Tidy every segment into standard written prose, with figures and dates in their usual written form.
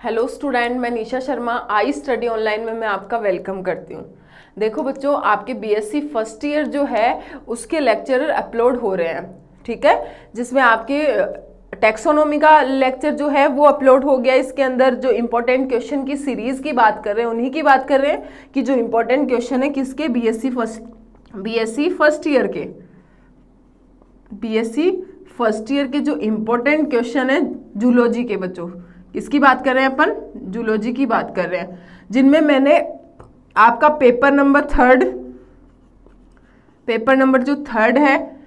Hello student, मैं Nisha Sharma I study online में मैं आपका वेलकम करती हूँ। देखो बच्चों, आपके बीएससी फर्स्ट ईयर जो है उसके लेक्चर अपलोड हो रहे हैं, ठीक है, जिसमें आपके टैक्सोनॉमी का लेक्चर जो है वो अपलोड हो गया। इसके अंदर जो इम्पोर्टेंट क्वेश्चन की सीरीज की बात कर रहे हैं, उन्हीं की बात कर रहे हैं कि जो इम्पोर्टेंट क्वेश्चन है किसके, बीएससी फर्स्ट ईयर के जो इम्पोर्टेंट क्वेश्चन है जूलॉजी के बच्चों, किसकी बात कर रहे हैं अपन, जूलॉजी की बात कर रहे हैं, जिनमें मैंने आपका पेपर नंबर जो थर्ड है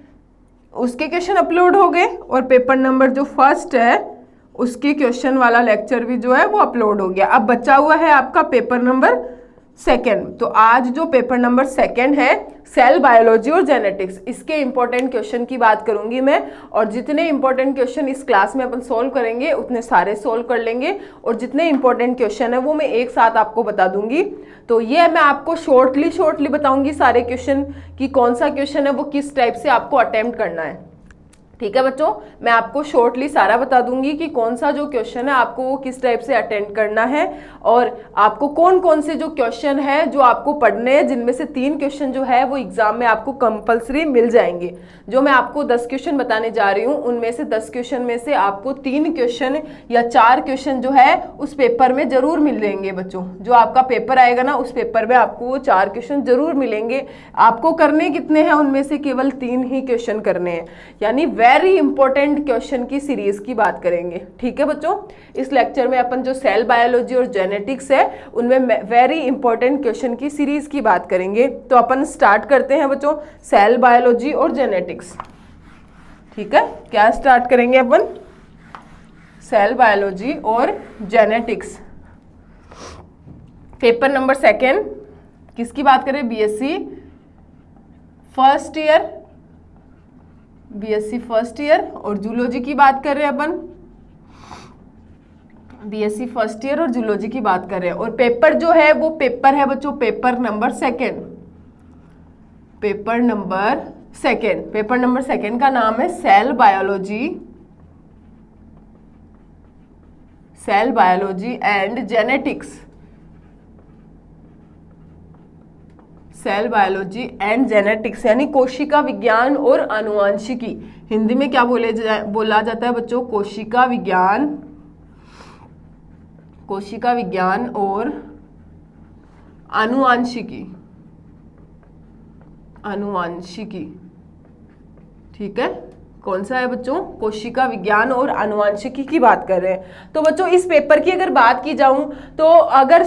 उसके क्वेश्चन अपलोड हो गए, और पेपर नंबर जो फर्स्ट है उसके क्वेश्चन वाला लेक्चर भी जो है वो अपलोड हो गया। अब बचा हुआ है आपका पेपर नंबर सेकेंड। तो आज जो पेपर नंबर सेकेंड है, सेल बायोलॉजी और जेनेटिक्स, इसके इंपॉर्टेंट क्वेश्चन की बात करूंगी मैं, और जितने इंपॉर्टेंट क्वेश्चन इस क्लास में अपन सोल्व करेंगे उतने सारे सोल्व कर लेंगे, और जितने इंपॉर्टेंट क्वेश्चन है वो मैं एक साथ आपको बता दूंगी। तो ये मैं आपको शॉर्टली बताऊंगी सारे क्वेश्चन कि कौन सा क्वेश्चन है वो किस टाइप से आपको अटेम्प्ट करना है, ठीक है बच्चों। मैं आपको शॉर्टली सारा बता दूंगी कि कौन सा जो क्वेश्चन है आपको वो किस टाइप से अटेंड करना है, और आपको कौन कौन से जो क्वेश्चन है जो आपको पढ़ने हैं, जिनमें से 3 क्वेश्चन जो है वो एग्जाम में आपको कंपलसरी मिल जाएंगे। जो मैं आपको 10 क्वेश्चन बताने जा रही हूँ उनमें से 10 क्वेश्चन में से आपको 3 क्वेश्चन या 4 क्वेश्चन जो है उस पेपर में जरूर मिल जाएंगे बच्चों। जो आपका पेपर आएगा ना, उस पेपर में आपको वो 4 क्वेश्चन जरूर मिलेंगे। आपको करने कितने हैं, उनमें से केवल 3 ही क्वेश्चन करने हैं, यानी वेरी इंपॉर्टेंट क्वेश्चन की सीरीज की बात करेंगे, ठीक है बच्चों। इस लेक्चर में अपन जो सेल बायोलॉजी और जेनेटिक्स है उनमें वेरी इंपॉर्टेंट क्वेश्चन की सीरीज की बात करेंगे। तो अपन स्टार्ट करते हैं बच्चों, सेल बायोलॉजी और जेनेटिक्स, ठीक है। क्या स्टार्ट करेंगे अपन, सेल बायोलॉजी और जेनेटिक्स, पेपर नंबर सेकेंड, किसकी बात करें, बीएससी फर्स्ट ईयर और जूलॉजी की बात कर रहे हैं अपन, बीएससी फर्स्ट ईयर और जूलॉजी की बात कर रहे हैं। और पेपर जो है वो पेपर है बच्चों, पेपर नंबर सेकेंड का नाम है cell biology and genetics, cell biology and genetics, यानी कोशिका विज्ञान और आनुवांशिकी। हिंदी में क्या बोला जाता है बच्चों, कोशिका विज्ञान और आनुवांशिकी, ठीक है। कौन सा है बच्चों, कोशिका विज्ञान और आनुवांशिकी की बात कर रहे हैं। तो बच्चों इस पेपर की अगर बात की जाऊं तो अगर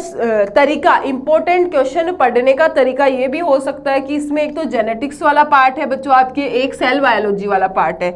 तरीका, इंपॉर्टेंट क्वेश्चन पढ़ने का तरीका ये भी हो सकता है कि इसमें एक तो जेनेटिक्स वाला पार्ट है बच्चों आपके, एक सेल बायोलॉजी वाला पार्ट है।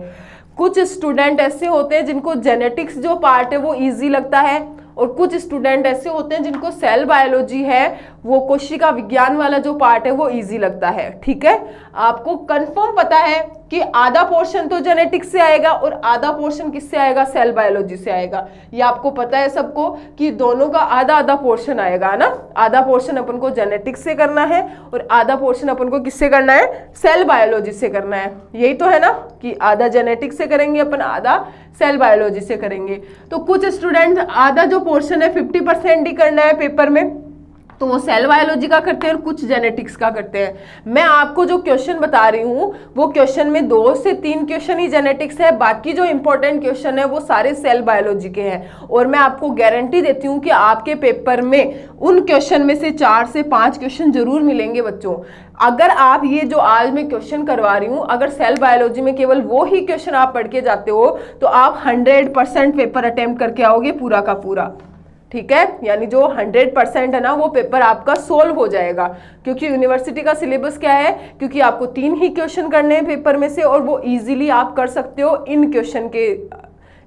कुछ स्टूडेंट ऐसे होते हैं जिनको जेनेटिक्स जो पार्ट है वो ईजी लगता है, और कुछ स्टूडेंट ऐसे होते हैं जिनको सेल बायोलॉजी है, वो कोशिका विज्ञान वाला जो पार्ट है वो इजी लगता है, ठीक है। आपको कंफर्म पता है कि आधा पोर्शन तो जेनेटिक्स से आएगा और आधा पोर्शन किससे आएगा, सेल बायोलॉजी से आएगा। ये आपको पता है सबको कि दोनों का आधा आधा पोर्शन आएगा ना, आधा पोर्शन अपन को जेनेटिक्स से करना है और आधा पोर्शन अपन को किससे करना है, सेल बायोलॉजी से करना है। यही तो है ना कि आधा जेनेटिक्स से करेंगे अपन, आधा सेल बायोलॉजी से करेंगे। तो कुछ स्टूडेंट आधा जो पोर्शन है 50% ही करना है पेपर में, तो वो सेल बायोलॉजी का करते हैं और कुछ जेनेटिक्स का करते हैं। मैं आपको जो क्वेश्चन बता रही हूँ वो क्वेश्चन में 2 से 3 क्वेश्चन ही जेनेटिक्स है, बाकी जो इंपॉर्टेंट क्वेश्चन है वो सारे सेल बायोलॉजी के हैं। और मैं आपको गारंटी देती हूँ कि आपके पेपर में उन क्वेश्चन में से 4 से 5 क्वेश्चन जरूर मिलेंगे बच्चों। अगर आप ये जो आज मैं क्वेश्चन करवा रही हूँ, अगर सेल बायोलॉजी में केवल वो ही क्वेश्चन आप पढ़ के जाते हो तो आप 100% पेपर अटेम्प्ट करके आओगे पूरा का पूरा, ठीक है। यानी जो 100% है ना वो पेपर आपका सोल्व हो जाएगा, क्योंकि यूनिवर्सिटी का सिलेबस क्या है, क्योंकि आपको 3 ही क्वेश्चन करने हैं पेपर में से, और वो इजीली आप कर सकते हो इन क्वेश्चन के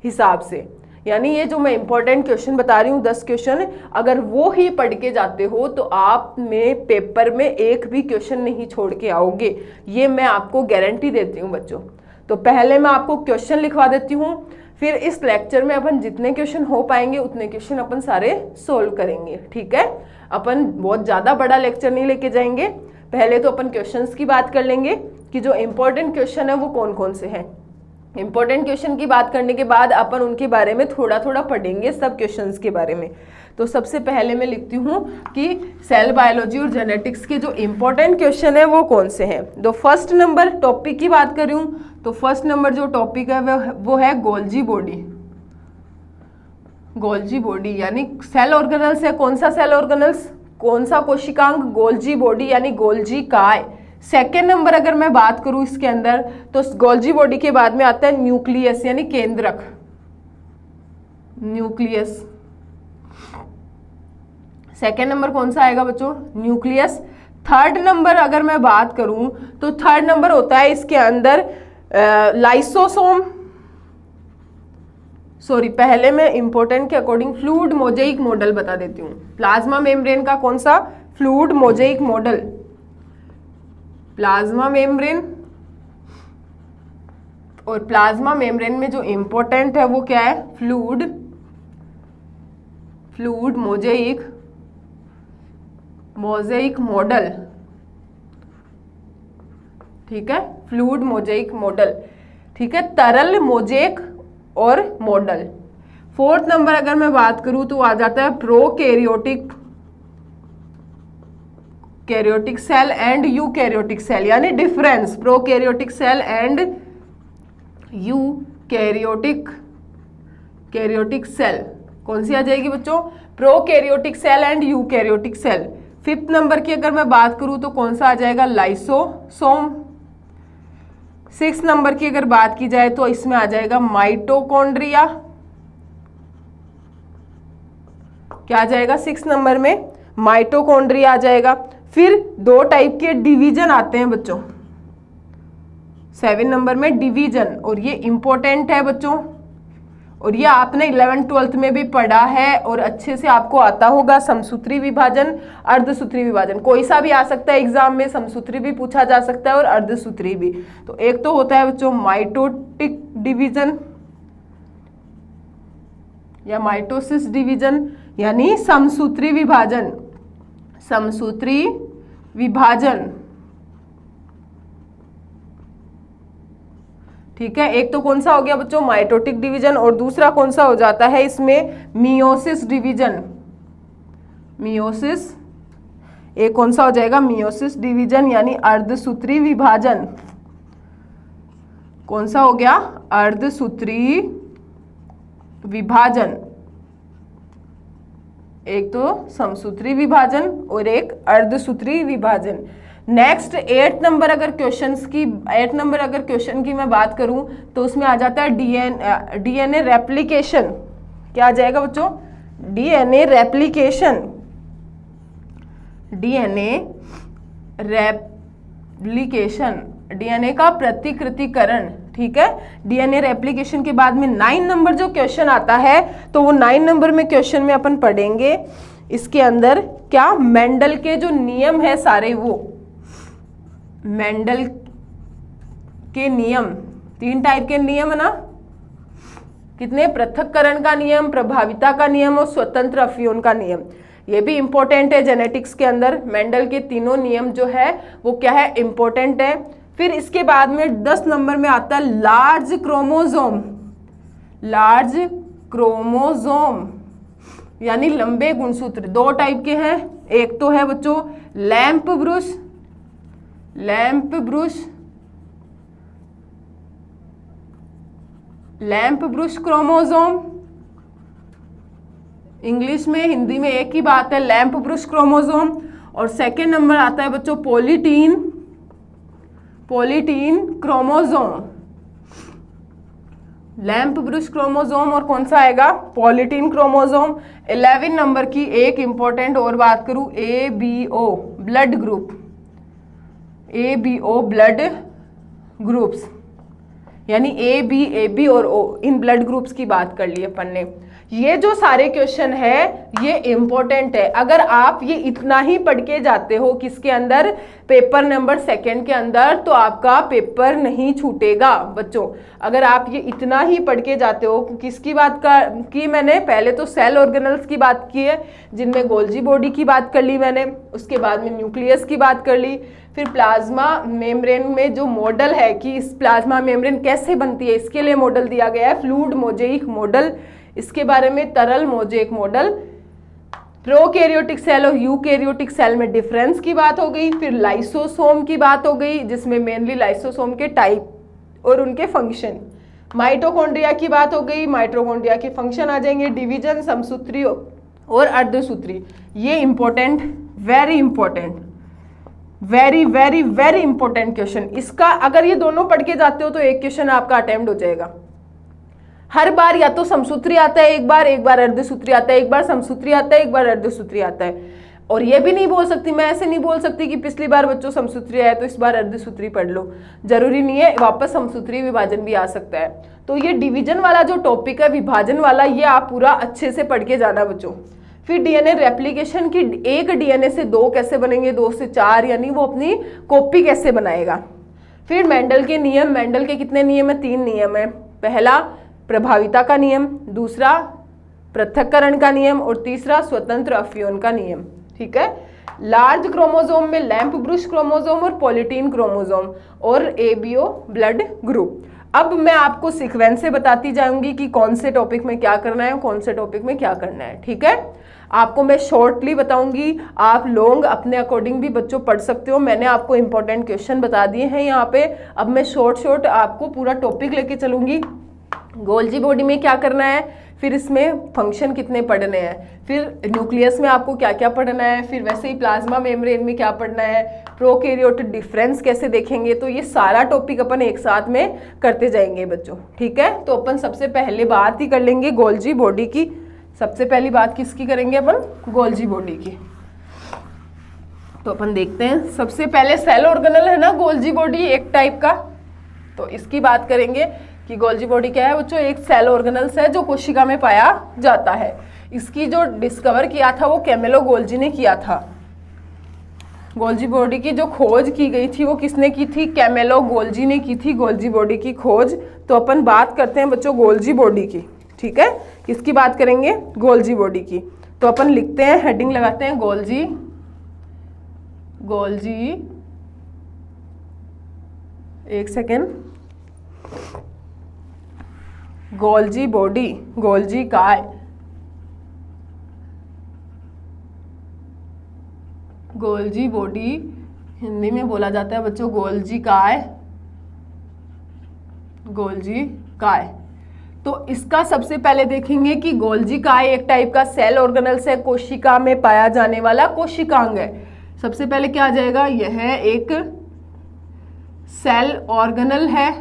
हिसाब से। यानी ये जो मैं इंपॉर्टेंट क्वेश्चन बता रही हूँ 10 क्वेश्चन, अगर वो ही पढ़ के जाते हो तो आप में पेपर में एक भी क्वेश्चन नहीं छोड़ के आओगे, ये मैं आपको गारंटी देती हूँ बच्चों। तो पहले मैं आपको क्वेश्चन लिखवा देती हूँ, फिर इस लेक्चर में अपन जितने क्वेश्चन हो पाएंगे उतने क्वेश्चन अपन सारे सोल्व करेंगे, ठीक है। अपन बहुत ज़्यादा बड़ा लेक्चर नहीं लेके जाएंगे, पहले तो अपन क्वेश्चंस की बात कर लेंगे कि जो इम्पोर्टेंट क्वेश्चन है वो कौन कौन से हैं। इंपॉर्टेंट क्वेश्चन की बात करने के बाद अपन उनके बारे में थोड़ा थोड़ा पढ़ेंगे, सब क्वेश्चंस के बारे में। तो सबसे पहले मैं लिखती हूँ कि सेल बायोलॉजी और जेनेटिक्स के जो इंपॉर्टेंट क्वेश्चन है वो कौन से हैं। तो फर्स्ट नंबर टॉपिक की बात कर रही हूँ, तो फर्स्ट नंबर जो टॉपिक है वो है गोल्जी बॉडी। गोल्जी बॉडी यानी सेल ऑर्गेनल्स है। कौन सा सेल ऑर्गेनल्स, कौन सा कोशिकांग, गोल्जी बॉडी यानी गोल्जी काय। सेकेंड नंबर अगर मैं बात करूं इसके अंदर, तो गोल्जी बॉडी के बाद में आता है न्यूक्लियस यानी केंद्रक, न्यूक्लियस। सेकेंड नंबर कौन सा आएगा बच्चों, न्यूक्लियस। थर्ड नंबर अगर मैं बात करूं तो थर्ड नंबर होता है इसके अंदर लाइसोसोम। सॉरी, पहले मैं इंपॉर्टेंट के अकॉर्डिंग फ्लूइड मोजेइक मॉडल बता देती हूँ। प्लाज्मा मेम्ब्रेन का कौन सा, फ्लूइड मोजेइक मॉडल। प्लाज्मा मेम्ब्रेन, और प्लाज्मा मेम्ब्रेन में जो इंपॉर्टेंट है वो क्या है, फ्लूइड मोजेइक मॉडल। ठीक है, फ्लूइड मोजेइक मॉडल। ठीक है, तरल मोजेक और मॉडल। फोर्थ नंबर अगर मैं बात करूं तो आ जाता है karyotic cell and eukaryotic cell, यानी difference prokaryotic cell and eukaryotic cell. कौन सी आ जाएगी बच्चों, prokaryotic cell and eukaryotic cell. Fifth number की अगर मैं बात करूं तो कौन सा आ जाएगा, लाइसोसोम। सिक्स नंबर की अगर बात की जाए तो इसमें आ जाएगा माइटोकॉन्ड्रिया। क्या आ जाएगा सिक्स नंबर में, माइटोकॉन्ड्रिया आ जाएगा। फिर दो टाइप के डिवीजन आते हैं बच्चों, सेवन नंबर में डिवीजन, और ये इंपॉर्टेंट है बच्चों, और ये आपने 11th-12th में भी पढ़ा है और अच्छे से आपको आता होगा। समसूत्री विभाजन, अर्धसूत्री विभाजन, कोई सा भी आ सकता है एग्जाम में, समसूत्री भी पूछा जा सकता है और अर्धसूत्री भी। तो एक तो होता है बच्चों माइटोटिक डिवीजन या माइटोसिस डिवीजन, यानी समसूत्री विभाजन। समसूत्री विभाजन, ठीक है। एक तो कौन सा हो गया बच्चों, माइटोटिक डिवीजन, और दूसरा कौन सा हो जाता है इसमें, मियोसिस डिवीजन। मियोसिस, एक कौन सा हो जाएगा, मियोसिस डिवीजन यानी अर्धसूत्री विभाजन। कौन सा हो गया, अर्धसूत्री विभाजन। एक तो समसूत्री विभाजन और एक अर्धसूत्री विभाजन। नेक्स्ट 8 नंबर अगर क्वेश्चन की मैं बात करूं तो उसमें आ जाता है डीएनए रेप्लिकेशन। क्या आ जाएगा बच्चों, डीएनए रेप्लिकेशन। डीएनए का प्रतिकृतिकरण। ठीक है, डीएनए रेप्लिकेशन के बाद में 9 नंबर जो क्वेश्चन आता है तो वो 9 नंबर में क्वेश्चन में अपन पढ़ेंगे इसके अंदर क्या, मेंडल के जो नियम है सारे, वो मेंडल के नियम, 3 टाइप के नियम है ना, कितने, पृथक्करण का नियम, प्रभाविता का नियम और स्वतंत्र अफियोन का नियम। ये भी इंपॉर्टेंट है जेनेटिक्स के अंदर। मेंडल के तीनों नियम जो है वो क्या है, इंपॉर्टेंट है। फिर इसके बाद में 10 नंबर में आता है लार्ज क्रोमोसोम यानी लंबे गुणसूत्र। 2 टाइप के हैं, एक तो है बच्चों लैंप ब्रुश क्रोमोसोम, इंग्लिश में, हिंदी में एक ही बात है, लैंप ब्रुश क्रोमोसोम। और सेकेंड नंबर आता है बच्चों polytene chromosome, lamp brush chromosome, और कौन सा आएगा, पॉलीटीन क्रोमोसोम। 11 नंबर की एक इंपॉर्टेंट और बात करूं, ABO blood group, ABO blood groups, यानी AB और O, इन ब्लड ग्रुप्स की बात कर ली अपन ने। ये जो सारे क्वेश्चन है ये इंपॉर्टेंट है। अगर आप ये इतना ही पढ़ के जाते हो किसके अंदर, पेपर नंबर 2 के अंदर, तो आपका पेपर नहीं छूटेगा बच्चों। अगर आप ये इतना ही पढ़ के जाते हो, किसकी बात की मैंने, पहले तो सेल ऑर्गेनल्स की बात की है जिनमें गोल्जी बॉडी की बात कर ली मैंने, उसके बाद में न्यूक्लियस की बात कर ली, फिर प्लाज्मा मेम्ब्रेन में जो मॉडल है कि इस प्लाज्मा मेम्ब्रेन कैसे बनती है इसके लिए मॉडल दिया गया है, फ्लूइड मोजेइक मॉडल, इसके बारे में तरल मोजेइक मॉडल, प्रोकैरियोटिक सेल और यूकैरियोटिक सेल में डिफरेंस की बात हो गई, फिर लाइसोसोम की बात हो गई जिसमें मेनली लाइसोसोम के टाइप और उनके फंक्शन, माइटोकॉन्ड्रिया की बात हो गई, माइटोकॉन्ड्रिया के फंक्शन आ जाएंगे, डिवीजन, समसूत्री और अर्धसूत्री। ये important, very important, very very very important question. इसका अगर ये दोनों पढ़ के जाते हो तो एक क्वेश्चन आपका अटेम्प्ट हो जाएगा। हर बार या तो समसूत्री आता है, एक बार अर्धसूत्री आता है, एक बार समसूत्री आता है, एक बार अर्धसूत्री आता है। और ये भी नहीं बोल सकती, मैं ऐसे नहीं बोल सकती कि पिछली बार बच्चों समसूत्री आया तो इस बार अर्धसूत्री पढ़ लो, जरूरी नहीं है, वापस समसूत्री विभाजन भी आ सकता है। तो ये डिवीजन वाला जो टॉपिक है, विभाजन वाला, ये आप पूरा अच्छे से पढ़ के जाना बच्चों। फिर डीएनए रेप्लिकेशन की, एक डीएनए से 2 कैसे बनेंगे, 2 से 4, यानी वो अपनी कॉपी कैसे बनाएगा। फिर मेंडल के नियम, मेंडल के कितने नियम है, 3 नियम है। पहला प्रभाविता का नियम, दूसरा पृथक्करण का नियम और तीसरा स्वतंत्र अवयवन का नियम। ठीक है। लार्ज क्रोमोसोम में लैंप ब्रुश क्रोमोसोम और पॉलीटीन क्रोमोसोम और एबीओ ब्लड ग्रुप। अब मैं आपको सीक्वेंस से बताती जाऊंगी कि कौन से टॉपिक में क्या करना है, कौन से टॉपिक में क्या करना है। ठीक है। आपको मैं शॉर्टली बताऊंगी, आप लॉन्ग अपने अकॉर्डिंग भी बच्चों पढ़ सकते हो। मैंने आपको इंपॉर्टेंट क्वेश्चन बता दिए हैं यहाँ पे। अब मैं शॉर्ट आपको पूरा टॉपिक लेके चलूंगी। गोल्जी बॉडी में क्या करना है, फिर इसमें फंक्शन कितने पढ़ने हैं, फिर न्यूक्लियस में आपको क्या क्या पढ़ना है, फिर वैसे ही प्लाज्मा मेम्ब्रेन में क्या पढ़ना है, प्रोकैरियोटिक डिफरेंस कैसे देखेंगे। तो ये सारा टॉपिक अपन एक साथ में करते जाएंगे बच्चों। ठीक है। तो अपन सबसे पहले बात ही कर लेंगे गोल्जी बॉडी की। सबसे पहली बात किसकी करेंगे अपन, गोल्जी बॉडी की। तो अपन देखते हैं, सबसे पहले सेल ऑर्गेनल है ना गोल्जी बॉडी, एक टाइप का, तो इसकी बात करेंगे कि गोल्जी बॉडी क्या है बच्चों, एक सेल ऑर्गेनल्स है जो कोशिका में पाया जाता है। इसकी जो डिस्कवर किया था वो कैमेलो गोल्जी ने किया था। गोल्जी बॉडी की जो खोज की गई थी वो किसने की थी, कैमेलो गोल्जी ने की थी गोल्जी बॉडी की खोज। तो अपन बात करते हैं बच्चों गोल्जी बॉडी की। ठीक है। किसकी बात करेंगे, गोल्जी बॉडी की। तो अपन लिखते हैं, हेडिंग लगाते हैं, गोल्जी एक सेकेंड, गोल्जी बॉडी, गोल्जी काय, गोल्जी बॉडी हिंदी में बोला जाता है बच्चों गोल्जी काय, गोल्जी काय। तो इसका सबसे पहले देखेंगे कि गोल्जी काय एक टाइप का सेल ऑर्गेनल्स है, कोशिका में पाया जाने वाला कोशिकांग है। सबसे पहले क्या आ जाएगा, यह एक सेल ऑर्गेनल है,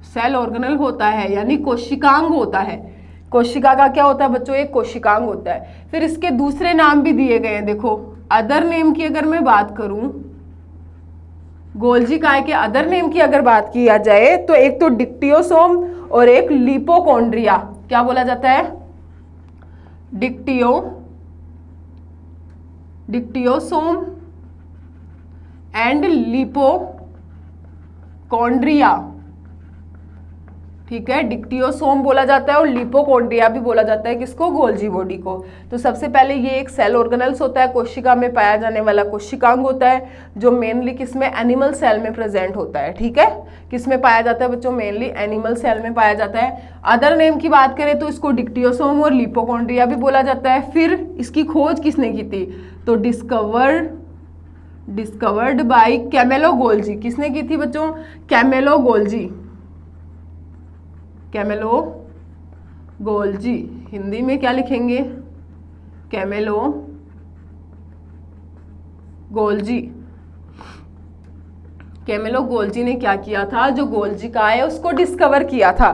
सेल ऑर्गेनल होता है यानी कोशिकांग होता है। कोशिका का क्या होता है बच्चों, एक कोशिकांग होता है। फिर इसके दूसरे नाम भी दिए गए हैं। देखो अदर नेम की अगर मैं बात करूं, गोल्जी काय के अदर नेम की अगर बात किया जाए तो एक तो डिक्टियोसोम और एक लिपोकॉन्ड्रिया। क्या बोला जाता है, डिक्टियोसोम एंड लिपोकॉन्ड्रिया। ठीक है। डिक्टियोसोम बोला जाता है और लिपोकॉन्ड्रिया भी बोला जाता है किसको, गोल्जी बॉडी को। तो सबसे पहले ये एक सेल ऑर्गेनल्स होता है, कोशिका में पाया जाने वाला कोशिकांग होता है, जो मेनली किसमें, एनिमल सेल में प्रेजेंट होता है। ठीक है। किसमें पाया जाता है बच्चों, मेनली एनिमल सेल में पाया जाता है। अदर नेम की बात करें तो इसको डिक्टियोसोम और लिपोकॉन्ड्रिया भी बोला जाता है। फिर इसकी खोज किसने की थी, तो डिस्कवर्ड बाय कैमेलो गोल्जी। किसने की थी बच्चों, कैमेलो गोल्जी, कैमेलो गोल्जी। हिंदी में क्या लिखेंगे, कैमेलो गोल्जी। कैमेलो गोल्जी ने क्या किया था, जो गोल्जी का है उसको डिस्कवर किया था।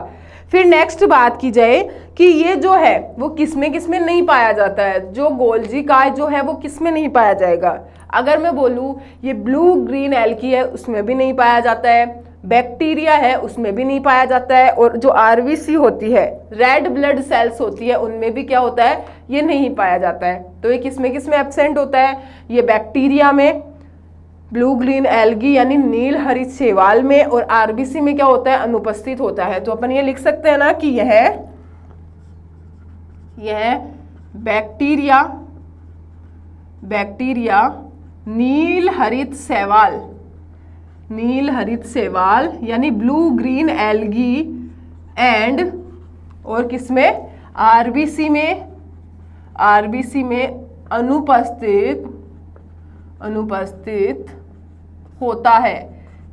फिर नेक्स्ट बात की जाए कि ये जो है वो किसमें किसमें नहीं पाया जाता है, जो गोल्जी का जो है वो किसमें नहीं पाया जाएगा। अगर मैं बोलूँ ये ब्लू ग्रीन एल्गी है उसमें भी नहीं पाया जाता है, बैक्टीरिया है उसमें भी नहीं पाया जाता है, और जो आरबीसी होती है, रेड ब्लड सेल्स होती है, उनमें भी क्या होता है, ये नहीं पाया जाता है। तो ये किसमें किसमें एब्सेंट होता है, ये बैक्टीरिया में, ब्लू ग्रीन एल्गी यानी नील हरित शैवाल में, और आरबीसी में क्या होता है, अनुपस्थित होता है। तो अपन ये लिख सकते हैं ना कि यह बैक्टीरिया नील हरित शैवाल यानी ब्लू ग्रीन एल्गी एंड, और किसमें, आरबीसी में अनुपस्थित होता है।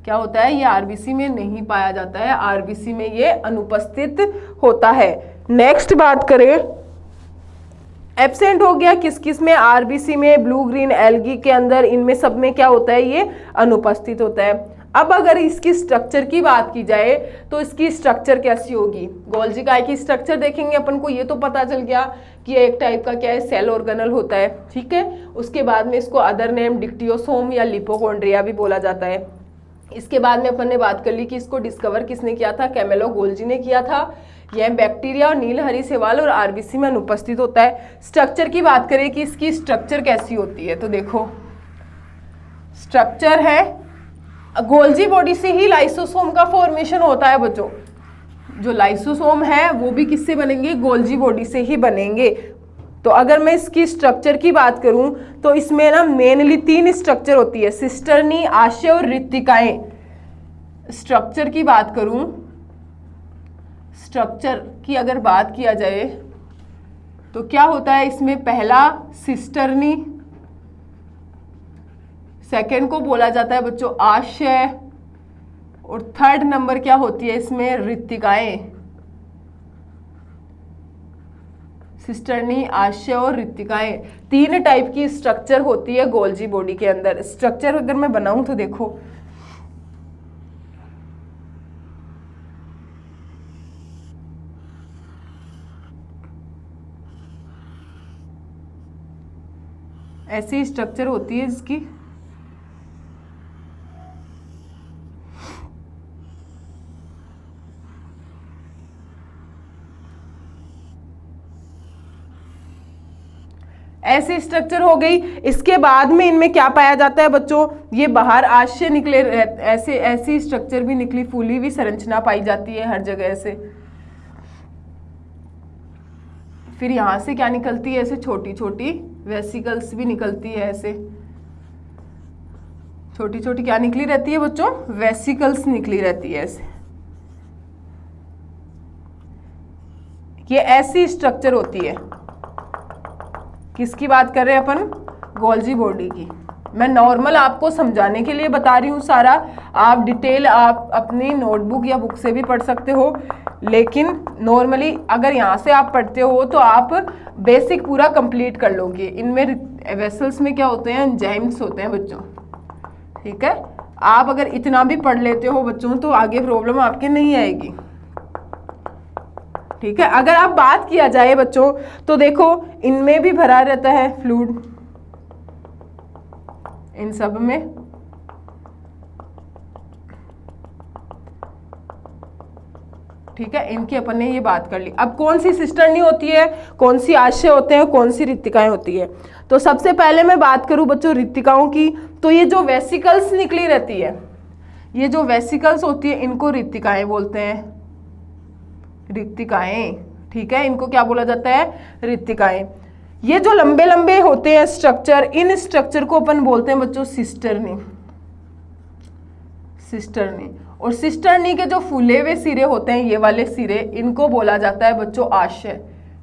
क्या होता है, ये आरबीसी में नहीं पाया जाता है, आरबीसी में ये अनुपस्थित होता है। नेक्स्ट बात करें, एब्सेंट हो गया किस किस में, आरबीसी में, ब्लू ग्रीन एल्गी के अंदर, इनमें सब में क्या होता है, ये अनुपस्थित होता है। अब अगर इसकी स्ट्रक्चर की बात की जाए तो इसकी स्ट्रक्चर कैसी होगी, गोल्जी काय की स्ट्रक्चर देखेंगे अपन को, ये तो पता चल गया कि एक टाइप का क्या है, सेल ऑर्गेनल होता है, ठीक है। उसके बाद में इसको अदर नेम डिक्टियोसोम या लिपोकॉन्ड्रिया भी बोला जाता है। इसके बाद में अपन ने बात कर ली कि इसको डिस्कवर किसने किया था, कैमेलो गोल्जी ने किया था। यह बैक्टीरिया और नील हरी शैवाल और आरबीसी में अनुपस्थित होता है। स्ट्रक्चर की बात करें कि इसकी स्ट्रक्चर कैसी होती है, तो देखो स्ट्रक्चर है, गोल्जी बॉडी से ही लाइसोसोम का फॉर्मेशन होता है बच्चों। जो लाइसोसोम है वो भी किससे बनेंगे, गोल्जी बॉडी से ही बनेंगे। तो अगर मैं इसकी स्ट्रक्चर की बात करूं तो इसमें ना मेनली 3 स्ट्रक्चर होती है, सिस्टर्नी, आशय और रिक्तिकाएं। स्ट्रक्चर की बात करूं, स्ट्रक्चर की अगर बात किया जाए तो क्या होता है इसमें, पहला सिस्टर्नी, सेकंड को बोला जाता है बच्चों आशय, और थर्ड नंबर क्या होती है इसमें, रिक्तिकाएं। सिस्टर्नी, आशय और रिक्तिकाएं, 3 टाइप की स्ट्रक्चर होती है गोल्जी बॉडी के अंदर। स्ट्रक्चर अगर मैं बनाऊं तो देखो ऐसी स्ट्रक्चर होती है इसकी। ऐसी स्ट्रक्चर हो गई। इसके बाद में इनमें क्या पाया जाता है बच्चों, ये बाहर आशय निकले, ऐसी स्ट्रक्चर भी निकली, फूली हुई संरचना पाई जाती है हर जगह से। फिर यहां से क्या निकलती है, ऐसे छोटी छोटी वेसिकल्स भी निकलती है, ऐसे छोटी छोटी क्या निकली रहती है बच्चों, वेसिकल्स निकली रहती है ऐसे। ये ऐसी स्ट्रक्चर होती है। किसकी बात कर रहे हैं अपन, गोल्जी बॉडी की। मैं नॉर्मल आपको समझाने के लिए बता रही हूँ सारा, आप डिटेल आप अपनी नोटबुक या बुक से भी पढ़ सकते हो, लेकिन नॉर्मली अगर यहाँ से आप पढ़ते हो तो आप बेसिक पूरा कंप्लीट कर लोगे। इनमें वेसल्स में क्या होते हैं, एंजाइम्स होते हैं बच्चों, ठीक है। आप अगर इतना भी पढ़ लेते हो बच्चों तो आगे प्रॉब्लम आपके नहीं आएगी, ठीक है। अगर आप बात किया जाए बच्चों तो देखो इनमें भी भरा रहता है फ्लूइड, इन सब में, ठीक है। इनकी अपन ने ये बात कर ली। अब कौन सी सिस्टर्नी होती है, कौन सी आशय होते हैं, कौन सी रिक्तिकाएं होती है। तो सबसे पहले मैं बात करूं बच्चों रिक्तिकाओं की, तो ये जो वेसिकल्स निकली रहती है, ये जो वेसिकल्स होती है इनको रिक्तिकाएं बोलते हैं, रिक्तिकाएं, ठीक है। इनको क्या बोला जाता है, रिक्तिकाएं। ये जो लंबे लंबे होते हैं स्ट्रक्चर, इन स्ट्रक्चर को अपन बोलते हैं बच्चों सिस्टर्नी, सिस्टर्नी। और सिस्टर्नी के जो फूले हुए सिरे होते हैं, ये वाले सिरे, इनको बोला जाता है बच्चों आशय।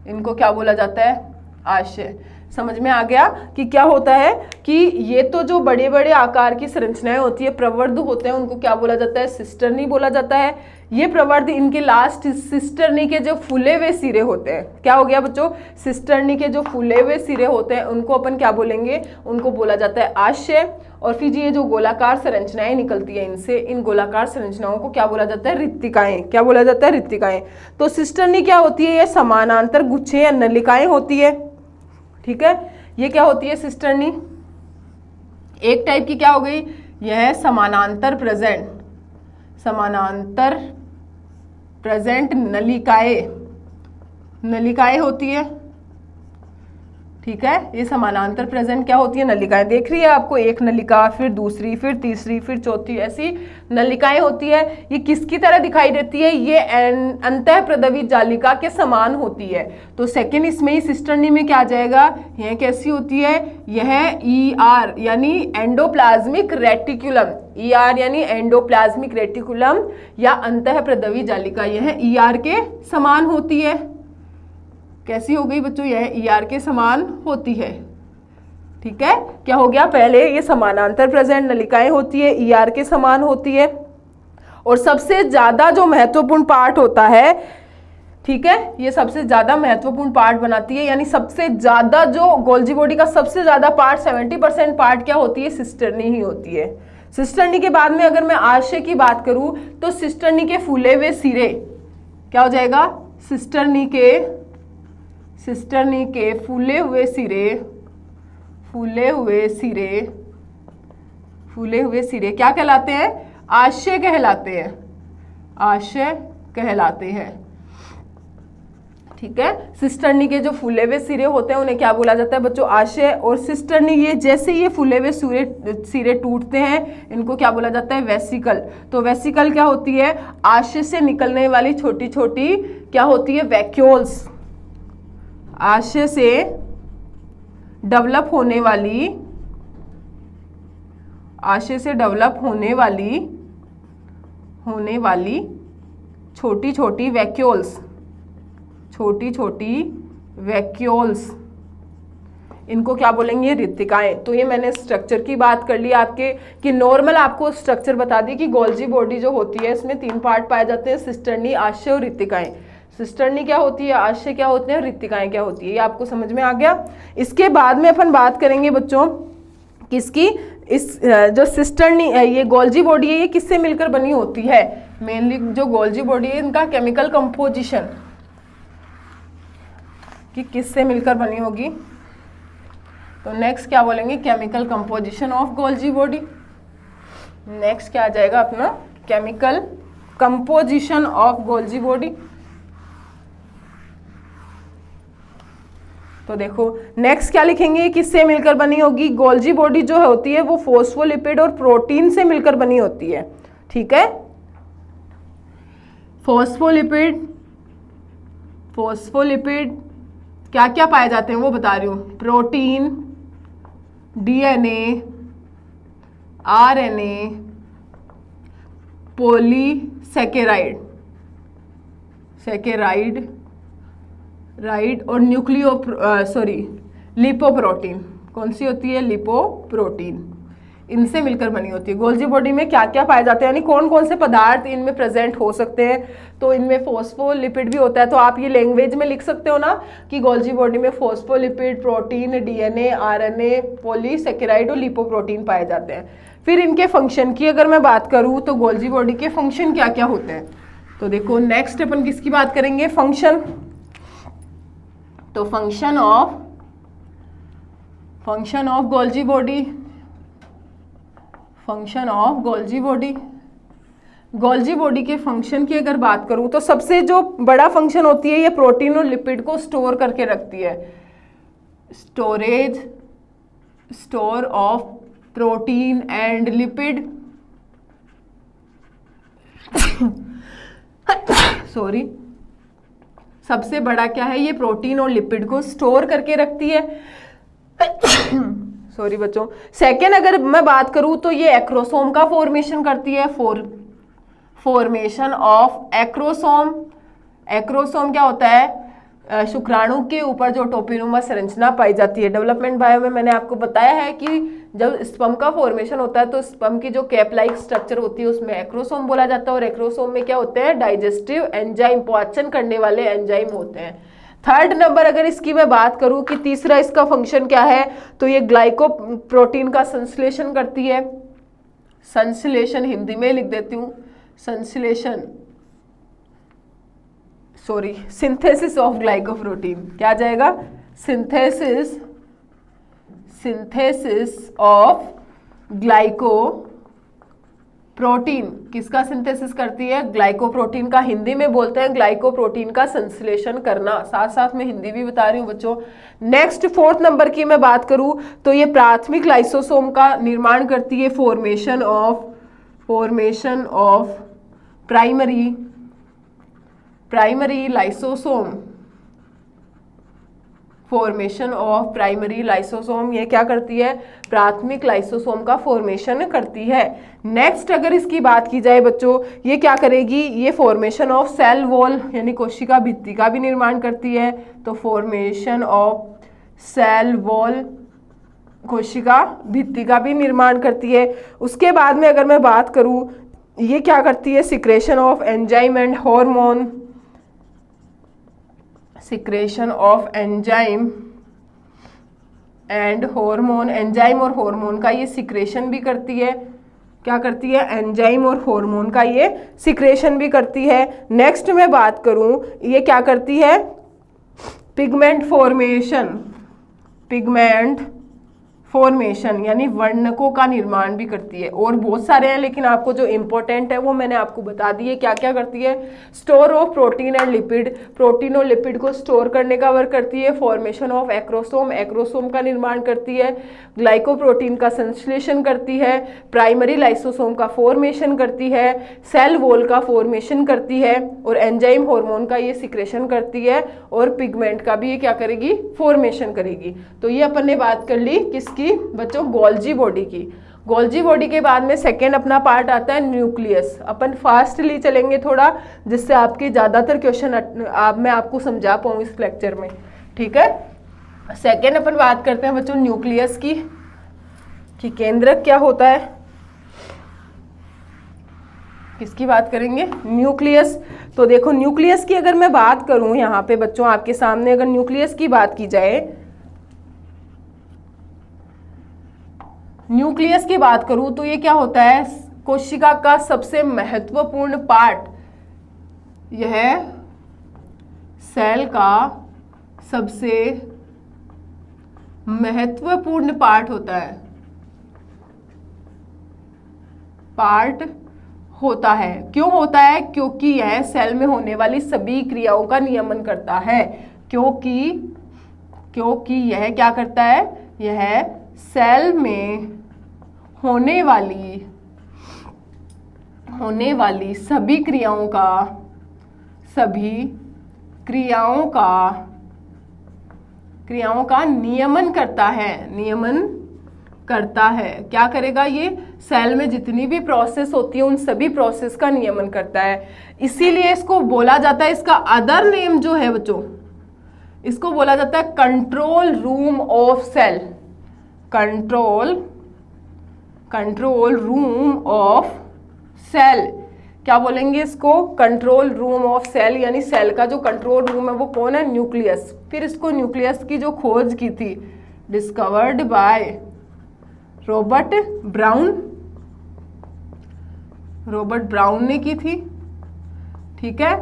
इनको क्या बोला जाता है, आशय। समझ में आ गया कि क्या होता है कि ये तो जो बड़े बड़े आकार की संरचनाएं होती है, प्रवर्ध होते हैं, उनको क्या बोला जाता है, सिस्टर्नी बोला जाता है। ये प्रवर्ध, इनके लास्ट सिस्टर्नी के जो फूले हुए सिरे होते हैं, क्या हो गया बच्चों, सिस्टर्नी के जो फूले हुए सिरे होते हैं उनको अपन क्या बोलेंगे, उनको बोला जाता है आशय। और फिर ये जो गोलाकार संरचनाएं निकलती है इनसे, इन गोलाकार संरचनाओं को क्या बोला जाता है, रिक्तिकाएं। क्या बोला जाता है, रिक्तिकाएं। तो सिस्टर्नी क्या होती है, ये समानांतर गुच्छे या नलिकाएं होती है, ठीक है। ये क्या होती है सिस्टर्नी, एक टाइप की क्या हो गई, यह समानांतर प्रेजेंट, समानांतर प्रेजेंट नलिकाएं होती है। ठीक है, ये समानांतर प्रेजेंट क्या होती है? नलिकाएं। देख रही है आपको, एक नलिका, फिर दूसरी, फिर तीसरी, फिर चौथी, ऐसी नलिकाएं होती है। ये किसकी तरह दिखाई देती है? ये अंतःप्रदवी जालिका के समान होती है। तो सेकेंड इसमें ही सिस्टर्नी में क्या आ जाएगा? यह कैसी होती है? यह ER यानी एंडोप्लाज्मिक रेटिकुलम, ER यानी एंडोप्लाज्मिक रेटिकुलम या अंतःप्रदवी जालिका, यह ER के समान होती है। कैसी हो गई बच्चों? यह ER के समान होती है। ठीक है, क्या हो गया? पहले ये समानांतर प्रेजेंट नलिकाएं होती है, ER के समान होती है। और सबसे ज्यादा जो महत्वपूर्ण पार्ट होता है, ठीक है, ये सबसे ज्यादा महत्वपूर्ण पार्ट बनाती है, यानी सबसे ज्यादा जो गोल्जी बॉडी का सबसे ज्यादा पार्ट 70% पार्ट क्या होती है? सिस्टर्नी ही होती है। सिस्टर्नी के बाद में अगर मैं आशय की बात करूं तो सिस्टर्नी के फूले हुए सिरे क्या हो जाएगा? सिस्टर्नी के फूले हुए सिरे क्या कहलाते हैं? आशय कहलाते हैं। ठीक है, सिस्टर्नी के जो फूले हुए सिरे होते हैं उन्हें क्या बोला जाता है बच्चों? आशय। और सिस्टर्नी, ये जैसे ये फूले हुए सिरे टूटते हैं, इनको क्या बोला जाता है? वेसिकल। तो वेसिकल क्या होती है? आशय से निकलने वाली छोटी छोटी क्या होती है? वैक्यूल्स। आशय से डेवलप होने वाली छोटी छोटी वैक्यूल्स, इनको क्या बोलेंगे? रिक्तिकाएं। तो ये मैंने स्ट्रक्चर की बात कर ली आपके, कि नॉर्मल आपको स्ट्रक्चर बता दी कि गोल्जी बॉडी जो होती है इसमें 3 पार्ट पाए जाते हैं, सिस्टर्नी, आशय और रिक्तिकाएं। सिस्टर्नी क्या होती है, आशय क्या होते हैं, रिक्तिकाएं क्या होती है, ये आपको समझ में आ गया। इसके बाद में अपन बात करेंगे बच्चों किसकी? इस जो सिस्टर्नी ये गोल्जी बॉडी है, ये किससे मिलकर बनी होती है? मेनली जो गोल्जी बॉडी है इनका केमिकल कंपोजिशन कि किससे मिलकर बनी होगी। तो नेक्स्ट क्या बोलेंगे? Chemical composition of Golgi body. Next क्या आ जाएगा अपना? Chemical composition of Golgi body. तो देखो नेक्स्ट क्या लिखेंगे? किससे मिलकर बनी होगी? गोल्जी बॉडी जो होती है वो फॉस्फोलिपिड और प्रोटीन से मिलकर बनी होती है। ठीक है, फॉस्फोलिपिड क्या क्या पाए जाते हैं वो बता रही हूँ। प्रोटीन, DNA, RNA, पॉलीसैकेराइड और लिपोप्रोटीन। कौन सी होती है? लिपोप्रोटीन। इनसे मिलकर बनी होती है। गोल्जी बॉडी में क्या क्या पाए जाते हैं, यानी कौन कौन से पदार्थ इनमें प्रेजेंट हो सकते हैं? तो इनमें फॉस्फोलिपिड भी होता है। तो आप ये लैंग्वेज में लिख सकते हो ना कि गोल्जी बॉडी में phospholipid, protein, DNA, RNA, polysaccharide और लिपोप्रोटीन पाए जाते हैं। फिर इनके फंक्शन की अगर मैं बात करूँ तो गोल्जी बॉडी के फंक्शन क्या क्या होते हैं? तो देखो नेक्स्ट अपन किसकी बात करेंगे? फंक्शन। तो function of Golgi body. Golgi body के फंक्शन की अगर बात करूं तो सबसे जो बड़ा फंक्शन होती है ये प्रोटीन और लिपिड को स्टोर करके रखती है। Store of protein and lipid sorry, सबसे बड़ा क्या है? ये प्रोटीन और लिपिड को स्टोर करके रखती है। सॉरी बच्चों। सेकेंड अगर मैं बात करूं तो ये एक्रोसोम का फॉर्मेशन करती है। Formation of acrosome. एक्रोसोम क्या होता है? शुक्राणु के ऊपर जो टोपीनुमा संरचना पाई जाती है। डेवलपमेंट बायो में मैंने आपको बताया है कि जब स्पर्म का फॉर्मेशन होता है तो स्पर्म की जो कैप लाइक स्ट्रक्चर होती है उसमें एक्रोसोम बोला जाता है। और एक्रोसोम में क्या होते हैं? डाइजेस्टिव एंजाइम, पाचन करने वाले एंजाइम होते हैं। थर्ड नंबर अगर इसकी मैं बात करूं कि तीसरा इसका फंक्शन क्या है, तो ये ग्लाइकोप्रोटीन का संश्लेषण करती है। संश्लेषण हिंदी में लिख देती हूँ, सिंथेसिस ऑफ ग्लाइकोप्रोटीन। क्या आ जाएगा? सिंथेसिस ऑफ प्रोटीन किसका सिंथेसिस करती है? ग्लाइकोप्रोटीन का। हिंदी में बोलते हैं ग्लाइकोप्रोटीन का संश्लेषण करना। साथ साथ में हिंदी भी बता रही हूँ बच्चों। नेक्स्ट 4th नंबर की मैं बात करूँ तो ये प्राथमिक लाइसोसोम का निर्माण करती है। Formation of primary lysosome. Formation of primary lysosome, ये क्या करती है? प्राथमिक लाइसोसोम का फॉर्मेशन करती है। नेक्स्ट अगर इसकी बात की जाए बच्चों, ये क्या करेगी? ये फॉर्मेशन ऑफ सेल वॉल यानी कोशिका भित्ति का भी निर्माण करती है। तो फॉर्मेशन ऑफ सेल वॉल, कोशिका भित्ति का भी निर्माण करती है। उसके बाद में अगर मैं बात करूं, ये क्या करती है? Secretion of enzyme and hormone. Secretion of enzyme and hormone, enzyme और हार्मोन का ये सिक्रेशन भी करती है। क्या करती है? एंजाइम और हार्मोन का ये सिक्रेशन भी करती है। नेक्स्ट मैं बात करूं, ये क्या करती है? पिगमेंट फॉर्मेशन यानी वर्णकों का निर्माण भी करती है। और बहुत सारे हैं लेकिन आपको जो इंपॉर्टेंट है वो मैंने आपको बता दिए क्या क्या करती है। Store of protein and lipid, protein और लिपिड को स्टोर करने का वर्क करती है। फॉर्मेशन ऑफ एक्रोसोम, एक्रोसोम का निर्माण करती है। ग्लाइकोप्रोटीन का संश्लेषण करती है। प्राइमरी लाइसोसोम का फॉर्मेशन करती है। सेल वॉल का फॉर्मेशन करती है। और एंजाइम हार्मोन का ये सिक्रेशन करती है। और पिगमेंट का भी ये क्या करेगी? फॉर्मेशन करेगी। तो ये अपन ने बात कर ली किसकी बच्चों? गोल्जी बॉडी की। गोल्जी बॉडी के बाद में सेकेंड अपना पार्ट आता है न्यूक्लियस। अपन फास्टली चलेंगे थोड़ा, जिससे आपके ज्यादातर क्वेश्चन मैं आपको समझा पाऊँ इस लेक्चर में, ठीक है। सेकेंड अपन बात करते हैं बच्चों न्यूक्लियस की, कि केंद्रक क्या होता है। किसकी बात करेंगे? न्यूक्लियस। तो देखो न्यूक्लियस की अगर मैं बात करूं यहाँ पे बच्चों आपके सामने, अगर न्यूक्लियस की बात की जाए, न्यूक्लियस की बात करूं तो ये क्या होता है? कोशिका का सबसे महत्वपूर्ण पार्ट। यह सेल का सबसे महत्वपूर्ण पार्ट होता है, क्यों होता है? क्योंकि यह सेल में होने वाली सभी क्रियाओं का नियमन करता है। क्योंकि यह क्या करता है? यह सेल में होने वाली सभी क्रियाओं का नियमन करता है। क्या करेगा? ये सेल में जितनी भी प्रोसेस होती है उन सभी प्रोसेस का नियमन करता है। इसीलिए इसको बोला जाता है, इसका अदर नेम जो है बच्चों, इसको बोला जाता है control room of cell. Control room of cell, क्या बोलेंगे इसको? Control room of cell. यानी सेल का जो कंट्रोल रूम है वो कौन है? न्यूक्लियस। फिर इसको न्यूक्लियस की जो खोज की थी, डिस्कवर्ड बाय रॉबर्ट ब्राउन ने की थी, ठीक है।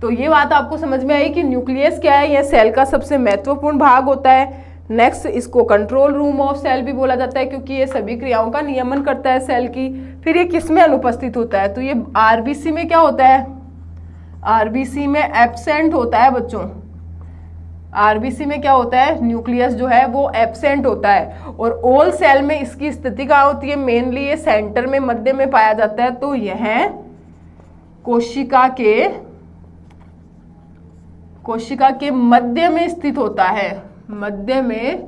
तो ये बात आपको समझ में आई कि न्यूक्लियस क्या है? यह सेल का सबसे महत्वपूर्ण भाग होता है। नेक्स्ट इसको कंट्रोल रूम ऑफ सेल भी बोला जाता है क्योंकि ये सभी क्रियाओं का नियमन करता है सेल की। फिर ये किस में अनुपस्थित होता है? तो ये आरबीसी में क्या होता है? आरबीसी में एब्सेंट होता है बच्चों। आरबीसी में क्या होता है? न्यूक्लियस जो है वो एब्सेंट होता है। और ऑल सेल में इसकी स्थिति कहाँ होती है? मेनली ये सेंटर में, मध्य में पाया जाता है। तो यह कोशिका के मध्य में स्थित होता है, मध्य में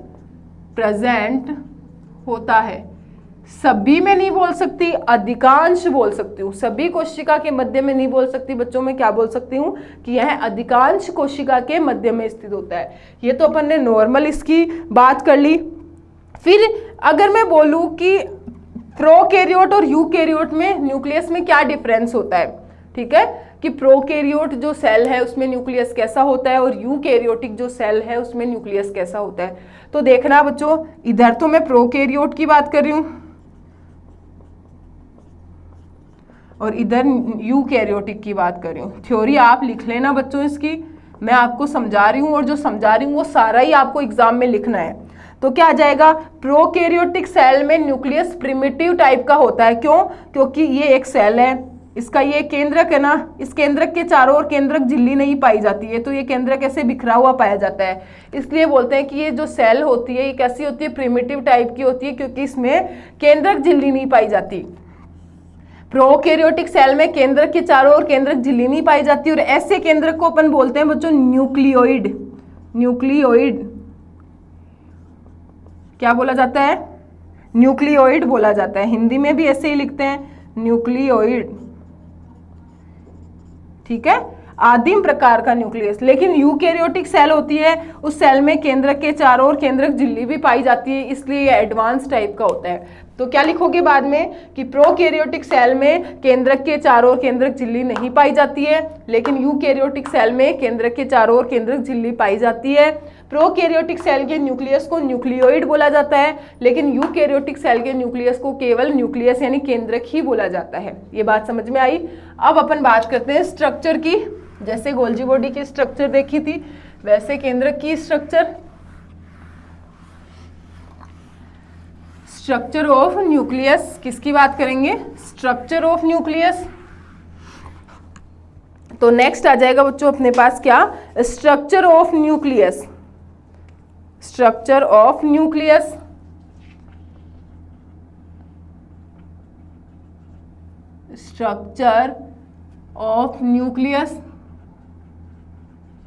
प्रेजेंट होता है। सभी में नहीं बोल सकती, अधिकांश बोल सकती हूँ। सभी कोशिका के मध्य में नहीं बोल सकती बच्चों, मैं क्या बोल सकती हूँ कि यह अधिकांश कोशिका के मध्य में स्थित होता है। ये तो अपन ने नॉर्मल इसकी बात कर ली। फिर अगर मैं बोलूँ कि प्रोकैरियोट और यूकैरियोट में न्यूक्लियस में क्या डिफरेंस होता है, ठीक है, कि प्रोकैरियोट जो सेल है उसमें न्यूक्लियस कैसा होता है और यूकैरियोटिक जो सेल है उसमें न्यूक्लियस कैसा होता है। तो देखना बच्चों, इधर तो मैं प्रोकैरियोट की बात कर रही हूँ और इधर यूकैरियोटिक की बात कर रही हूँ। थ्योरी आप लिख लेना बच्चों इसकी, मैं आपको समझा रही हूँ और जो समझा रही हूँ वो सारा ही आपको एग्जाम में लिखना है। तो क्या आ जाएगा, प्रोकैरियोटिक सेल में न्यूक्लियस प्रिमिटिव टाइप का होता है। क्यों? क्योंकि ये एक सेल है, इसका ये केंद्रक है ना, इस केंद्रक के चारों ओर केंद्रक झिल्ली नहीं पाई जाती है, तो ये केंद्रक ऐसे बिखरा हुआ पाया जाता है। इसलिए बोलते हैं कि ये जो सेल होती है ये कैसी होती है, प्रिमिटिव टाइप की होती है, क्योंकि इसमें केंद्रक झिल्ली नहीं पाई जाती। प्रोकैरियोटिक सेल में केंद्रक के चारों ओर केंद्रक झिल्ली नहीं पाई जाती, और ऐसे केंद्रक को अपन बोलते हैं बच्चों न्यूक्लियोइड। न्यूक्लियोइड क्या बोला जाता है, न्यूक्लियोइड बोला जाता है। हिंदी में भी ऐसे ही लिखते हैं, न्यूक्लियोइड। ठीक है, आदिम प्रकार का न्यूक्लियस। लेकिन यूकैरियोटिक सेल होती है, उस सेल में केंद्रक के चारों ओर केंद्रक झिल्ली भी पाई जाती है, इसलिए ये एडवांस टाइप का होता है। तो क्या लिखोगे बाद में कि प्रोकैरियोटिक सेल में केंद्रक के चारों ओर केंद्रक झिल्ली नहीं पाई जाती है, लेकिन यूकैरियोटिक सेल में केंद्रक के चारों ओर केंद्रक झिल्ली पाई जाती है। प्रोकैरियोटिक सेल के न्यूक्लियस को न्यूक्लियोइड बोला जाता है, लेकिन यूकैरियोटिक सेल के न्यूक्लियस को केवल न्यूक्लियस यानी केंद्रक ही बोला जाता है। ये बात समझ में आई। अब अपन बात करते हैं स्ट्रक्चर की। जैसे गोल्जी बॉडी की स्ट्रक्चर देखी थी, वैसे केंद्रक की स्ट्रक्चर। स्ट्रक्चर ऑफ न्यूक्लियस किसकी बात करेंगे, स्ट्रक्चर ऑफ न्यूक्लियस। तो नेक्स्ट आ जाएगा बच्चों अपने पास क्या, structure of nucleus. Structure of nucleus, structure of nucleus,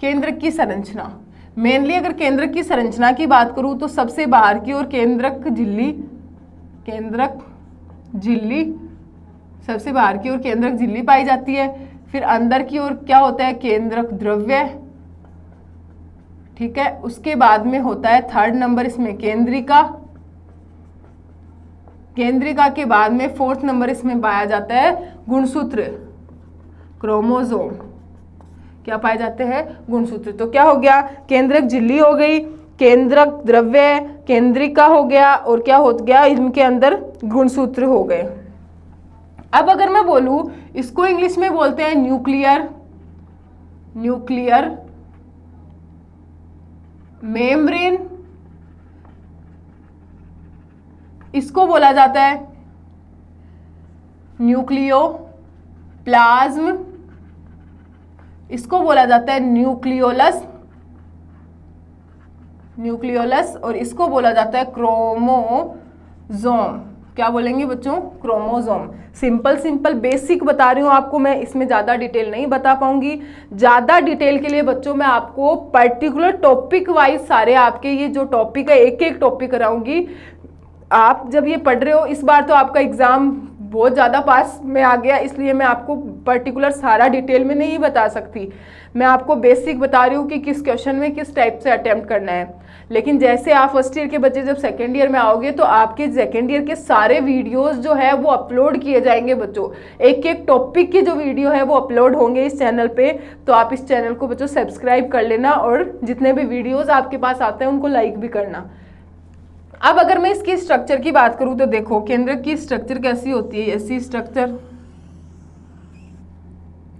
केंद्रक की संरचना। मेनली अगर केंद्रक की संरचना की बात करूं तो सबसे बाहर की ओर केंद्रक झिल्ली, केंद्रक झिल्ली, सबसे बाहर की ओर केंद्रक झिल्ली पाई जाती है। फिर अंदर की ओर क्या होता है, केंद्रक द्रव्य। ठीक है, उसके बाद में होता है थर्ड नंबर इसमें केंद्रिका। केंद्रिका के बाद में फोर्थ नंबर इसमें पाया जाता है गुणसूत्र, क्रोमोसोम। क्या पाए जाते हैं, गुणसूत्र। तो क्या हो गया, केंद्रक झिल्ली हो गई, केंद्रक द्रव्य, केंद्रिका हो गया, और क्या हो गया, इनके अंदर गुणसूत्र हो गए। अब अगर मैं बोलूं, इसको इंग्लिश में बोलते हैं न्यूक्लियर, न्यूक्लियर मेम्ब्रेन, इसको बोला जाता है न्यूक्लियोप्लाज्म, इसको बोला जाता है न्यूक्लियोलस, न्यूक्लियोलस, और इसको बोला जाता है क्रोमोसोम। क्या बोलेंगे बच्चों, क्रोमोसोम। सिंपल बेसिक बता रही हूँ आपको मैं, इसमें ज़्यादा डिटेल नहीं बता पाऊंगी। ज़्यादा डिटेल के लिए बच्चों मैं आपको पर्टिकुलर टॉपिक वाइज सारे आपके ये जो टॉपिक है एक एक टॉपिक कराऊंगी। आप जब ये पढ़ रहे हो, इस बार तो आपका एग्ज़ाम बहुत ज़्यादा पास में आ गया, इसलिए मैं आपको पर्टिकुलर सारा डिटेल में नहीं बता सकती। मैं आपको बेसिक बता रही हूँ कि किस क्वेश्चन में किस टाइप से अटेम्प्ट करना है। लेकिन जैसे आप फर्स्ट ईयर के बच्चे जब सेकेंड ईयर में आओगे तो आपके सेकेंड ईयर के सारे वीडियोस जो है वो अपलोड किए जाएंगे बच्चों। एक एक टॉपिक की जो वीडियो है वो अपलोड होंगे इस चैनल पे। तो आप इस चैनल को बच्चों सब्सक्राइब कर लेना, और जितने भी वीडियोज़ आपके पास आते हैं उनको लाइक भी करना। अब अगर मैं इसकी स्ट्रक्चर की बात करूं तो देखो, केंद्रक की स्ट्रक्चर कैसी होती है, ऐसी स्ट्रक्चर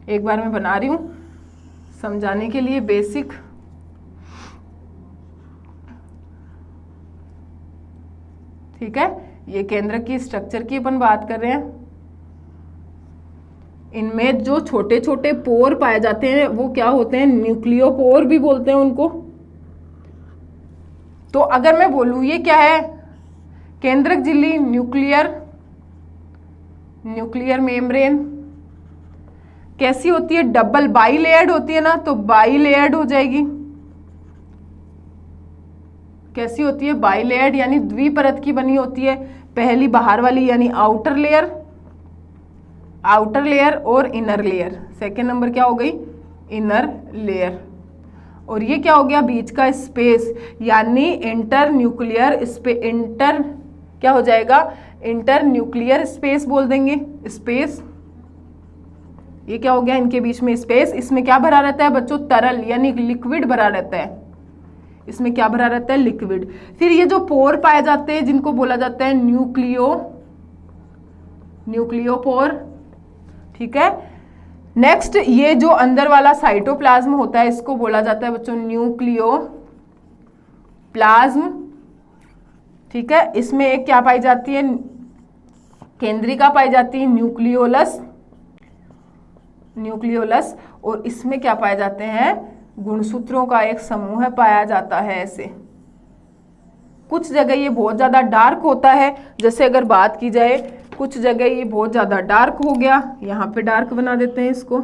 एक बार मैं बना रही हूं समझाने के लिए बेसिक। ठीक है, ये केंद्रक की स्ट्रक्चर की अपन बात कर रहे हैं। इनमें जो छोटे छोटे पोर पाए जाते हैं वो क्या होते हैं, न्यूक्लियोपोर भी बोलते हैं उनको। तो अगर मैं बोलूं ये क्या है, केंद्रक झिल्ली, न्यूक्लियर, न्यूक्लियर मेम्ब्रेन कैसी होती है, डबल बाई लेयर्ड होती है ना, तो बाई लेयर्ड हो जाएगी। कैसी होती है, बाई लेयर्ड यानी द्विपरत की बनी होती है। पहली बाहर वाली यानी आउटर लेयर, आउटर लेयर और इनर लेयर। सेकेंड नंबर क्या हो गई, इनर लेयर। और ये क्या हो गया, बीच का स्पेस यानी इंटर न्यूक्लियर स्पेस, इंटर क्या हो जाएगा, इंटर न्यूक्लियर स्पेस बोल देंगे, स्पेस। ये क्या हो गया, इनके बीच में स्पेस। इसमें क्या भरा रहता है बच्चों, तरल यानी लिक्विड भरा रहता है। इसमें क्या भरा रहता है, लिक्विड। फिर ये जो पोर पाए जाते हैं जिनको बोला जाता है न्यूक्लियोपोर। ठीक है, नेक्स्ट ये जो अंदर वाला साइटोप्लाज्म होता है इसको बोला जाता है बच्चों न्यूक्लियोप्लाज्म। ठीक है। इसमें एक क्या पाई जाती है, केंद्रिका पाई जाती है, न्यूक्लियोलस, न्यूक्लियोलस, और इसमें क्या पाए जाते हैं, गुणसूत्रों का एक समूह पाया जाता है। ऐसे कुछ जगह ये बहुत ज़्यादा डार्क होता है, जैसे अगर बात की जाए कुछ जगह ये बहुत ज़्यादा डार्क हो गया, यहाँ पे डार्क बना देते हैं इसको,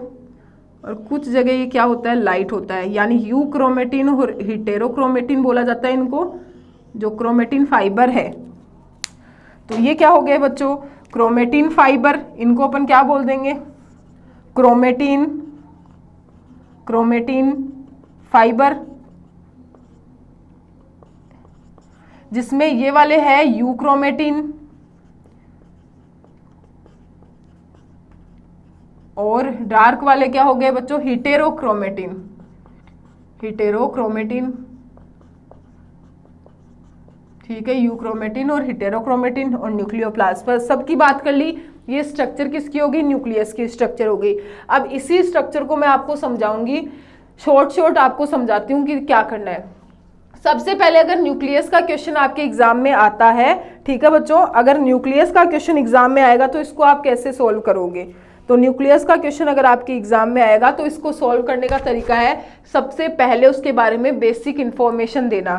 और कुछ जगह ये क्या होता है, लाइट होता है, यानी यू क्रोमेटिन और हिटेरोक्रोमेटिन बोला जाता है इनको, जो क्रोमेटिन फाइबर है। तो ये क्या हो गए बच्चों, क्रोमेटिन फाइबर, इनको अपन क्या बोल देंगे, क्रोमेटिन, क्रोमेटिन फाइबर, जिसमें ये वाले है यू क्रोमेटिन और डार्क वाले क्या हो गए बच्चों, हिटेरोक्रोमेटिन, हिटेरोक्रोमेटिन, ठीक है, यूक्रोमेटिन और हिटेरोक्रोमेटिन और न्यूक्लियोप्लास्ट। पर सबकी बात कर ली, ये स्ट्रक्चर किसकी होगी, न्यूक्लियस की स्ट्रक्चर हो गई। अब इसी स्ट्रक्चर को मैं आपको समझाऊंगी, शॉर्ट आपको समझाती हूँ कि क्या करना है। सबसे पहले अगर न्यूक्लियस का क्वेश्चन आपके एग्जाम में आता है, ठीक है बच्चों, अगर न्यूक्लियस का क्वेश्चन एग्जाम में आएगा तो इसको आप कैसे सोल्व करोगे। तो न्यूक्लियस का क्वेश्चन अगर आपके एग्जाम में आएगा तो इसको सॉल्व करने का तरीका है, सबसे पहले उसके बारे में बेसिक इंफॉर्मेशन देना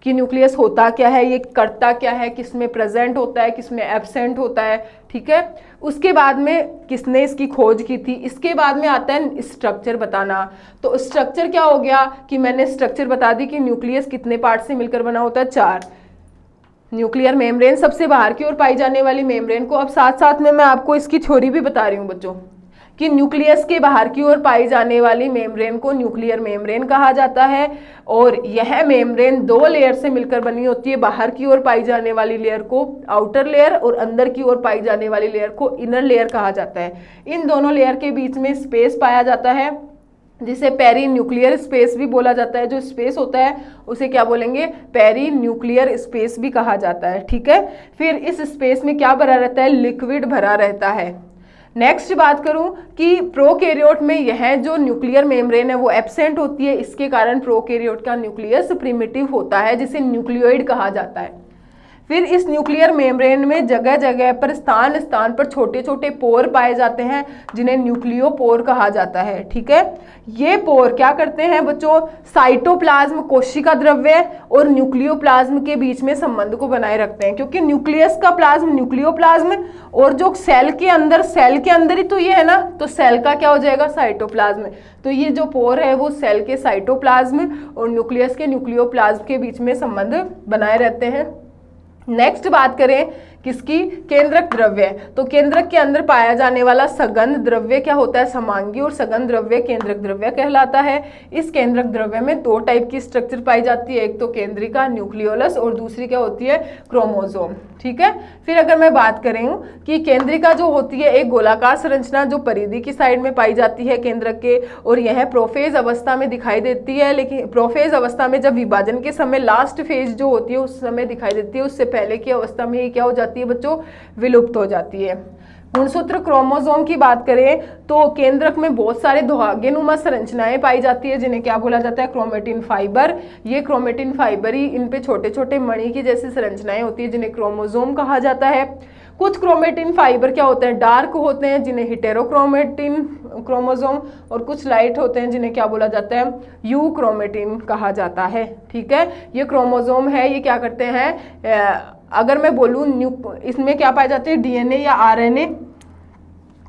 कि न्यूक्लियस होता क्या है, ये करता क्या है, किसमें प्रेजेंट होता है, किसमें एब्सेंट होता है, ठीक है। उसके बाद में किसने इसकी खोज की थी, इसके बाद में आता है स्ट्रक्चर बताना। तो स्ट्रक्चर क्या हो गया कि मैंने स्ट्रक्चर बता दी कि न्यूक्लियस कितने पार्ट से मिलकर बना होता है, 4। न्यूक्लियर मेम्ब्रेन सबसे बाहर की ओर पाई जाने वाली मेम्ब्रेन को, अब साथ साथ में मैं आपको इसकी थ्योरी भी बता रही हूँ बच्चों कि न्यूक्लियस के बाहर की ओर पाई जाने वाली मेम्ब्रेन को न्यूक्लियर मेम्ब्रेन कहा जाता है, और यह मेम्ब्रेन 2 लेयर से मिलकर बनी होती है। बाहर की ओर पाई जाने वाली लेयर को आउटर लेयर और अंदर की ओर पाई जाने वाली लेयर को इनर लेयर कहा जाता है। इन दोनों लेयर के बीच में स्पेस पाया जाता है, जिसे पेरी न्यूक्लियर स्पेस भी बोला जाता है। जो स्पेस होता है उसे क्या बोलेंगे, पेरी न्यूक्लियर स्पेस भी कहा जाता है, ठीक है। फिर इस स्पेस में क्या भरा रहता है, लिक्विड भरा रहता है। नेक्स्ट बात करूं कि प्रोकैरियोट में यह जो न्यूक्लियर मेम्ब्रेन है वो एब्सेंट होती है, इसके कारण प्रोकैरियोट का न्यूक्लियस प्रिमिटिव होता है, जिसे न्यूक्लियोइड कहा जाता है। फिर इस न्यूक्लियर मेम्ब्रेन में जगह जगह पर स्थान स्थान पर छोटे छोटे पोर पाए जाते हैं, जिन्हें न्यूक्लियोपोर कहा जाता है, ठीक है। ये पोर क्या करते हैं बच्चों, साइटोप्लाज्म कोशिका द्रव्य और न्यूक्लियोप्लाज्म के बीच में संबंध को बनाए रखते हैं, क्योंकि न्यूक्लियस का प्लाज्म न्यूक्लियोप्लाज्म और जो सेल के अंदर ही तो ये है ना, तो सेल का क्या हो जाएगा, साइटोप्लाज्म। तो ये जो पोर है वो सेल के साइटोप्लाज्म और न्यूक्लियस के न्यूक्लियोप्लाज्म के बीच में संबंध बनाए रहते हैं। नेक्स्ट बात करें किसकी, केंद्रक द्रव्य। तो केंद्रक के अंदर पाया जाने वाला सघन द्रव्य क्या होता है, समांगी, और सघन द्रव्य केंद्रक द्रव्य कहलाता है। इस केंद्रक द्रव्य में 2 टाइप की स्ट्रक्चर पाई जाती है, एक तो केंद्रिका न्यूक्लियोलस और दूसरी क्या होती है, क्रोमोसोम, ठीक है। फिर अगर मैं बात करें कि केंद्रिका जो होती है एक गोलाकार संरचना जो परिधि की साइड में पाई जाती है केंद्रक के, और यह प्रोफेज अवस्था में दिखाई देती है। लेकिन प्रोफेज अवस्था में जब विभाजन के समय लास्ट फेज जो होती है उस समय दिखाई देती है, उससे पहले की अवस्था में ये क्या हो जाती है बच्चों, विलुप्त हो जाती है। गुणसूत्र क्रोमोसोम की बात करें तो केंद्रक में बहुत सारे धागेनुमा संरचनाएं पाई जाती है, जिन्हें क्या बोला जाता है, क्रोमेटिन फाइबर। ये क्रोमेटिन फाइबर ही, इन पे छोटे छोटे मणि की जैसी संरचनाएं होती है, जिन्हें क्रोमोसोम कहा जाता है। कुछ क्रोमेटिन फाइबर क्या होते हैं, डार्क होते हैं, जिन्हें हिटेरोक्रोमेटिन क्रोमोसोम, और कुछ लाइट होते हैं जिन्हें क्या बोला जाता है, यू क्रोमेटिन कहा जाता है, ठीक है। ये क्रोमोसोम है, ये क्या करते हैं, अगर मैं बोलूँ इसमें क्या पाए जाते हैं, डीएनए या आरएनए।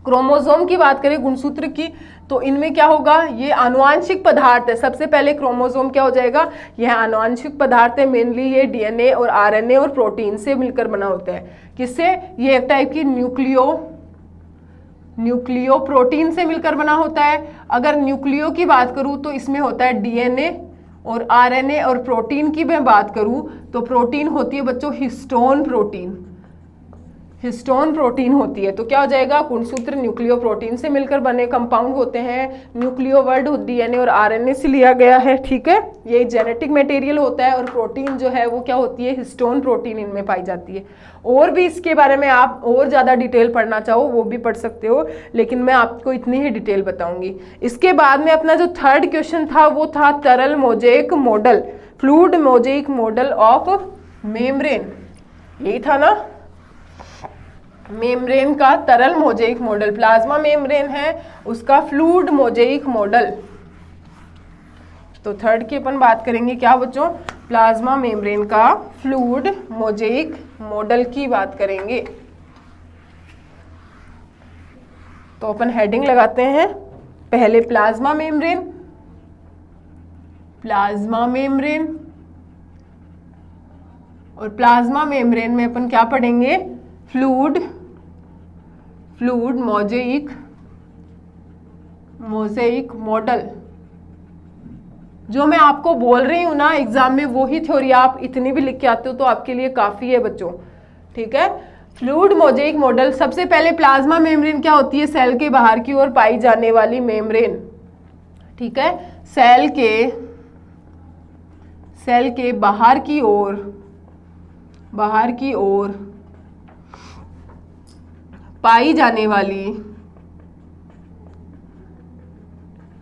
क्रोमोसोम की बात करें गुणसूत्र की, तो इनमें क्या होगा, ये आनुवांशिक पदार्थ है। सबसे पहले क्रोमोसोम क्या हो जाएगा, यह आनुवांशिक पदार्थ है, मेनली ये डीएनए और आरएनए और प्रोटीन से मिलकर बना होता है। किससे, ये एक टाइप की न्यूक्लियो प्रोटीन से मिलकर बना होता है। अगर न्यूक्लियो की बात करूँ तो इसमें होता है डीएनए और आरएनए, और प्रोटीन की मैं बात करूं तो प्रोटीन होती है बच्चों हिस्टोन प्रोटीन, हिस्टोन प्रोटीन होती है। तो क्या हो जाएगा, गुणसूत्र न्यूक्लियो प्रोटीन से मिलकर बने कंपाउंड होते हैं। न्यूक्लियो वर्ड डीएनए और आरएनए से लिया गया है, ठीक है। ये जेनेटिक मटेरियल होता है, और प्रोटीन जो है वो क्या होती है, हिस्टोन प्रोटीन इनमें पाई जाती है। और भी इसके बारे में आप और ज़्यादा डिटेल पढ़ना चाहो वो भी पढ़ सकते हो, लेकिन मैं आपको इतनी ही डिटेल बताऊंगी। इसके बाद में अपना जो थर्ड क्वेश्चन था वो था तरल mosaic model, fluid mosaic model of membrane, यही था ना मेम्ब्रेन का तरल मोजेइक मॉडल। प्लाज्मा मेम्ब्रेन है, उसका फ्लूइड मोजेइक मॉडल। तो थर्ड की अपन बात करेंगे क्या बच्चों, प्लाज्मा मेम्ब्रेन का फ्लूइड मोजेइक मॉडल की बात करेंगे। तो अपन हेडिंग लगाते हैं पहले प्लाज्मा मेम्ब्रेन, प्लाज्मा मेम्ब्रेन, और प्लाज्मा मेम्ब्रेन में अपन क्या पढ़ेंगे, फ्लूइड मोजेइक मॉडल। जो मैं आपको बोल रही हूं ना एग्जाम में वही थ्योरी आप इतनी भी लिख के आते हो तो आपके लिए काफी है बच्चों, ठीक है। फ्लूइड मोजेइक मॉडल, सबसे पहले प्लाज्मा मेम्ब्रेन क्या होती है, सेल के बाहर की ओर पाई जाने वाली मेम्ब्रेन, ठीक है। सेल के बाहर की ओर पाई जाने वाली,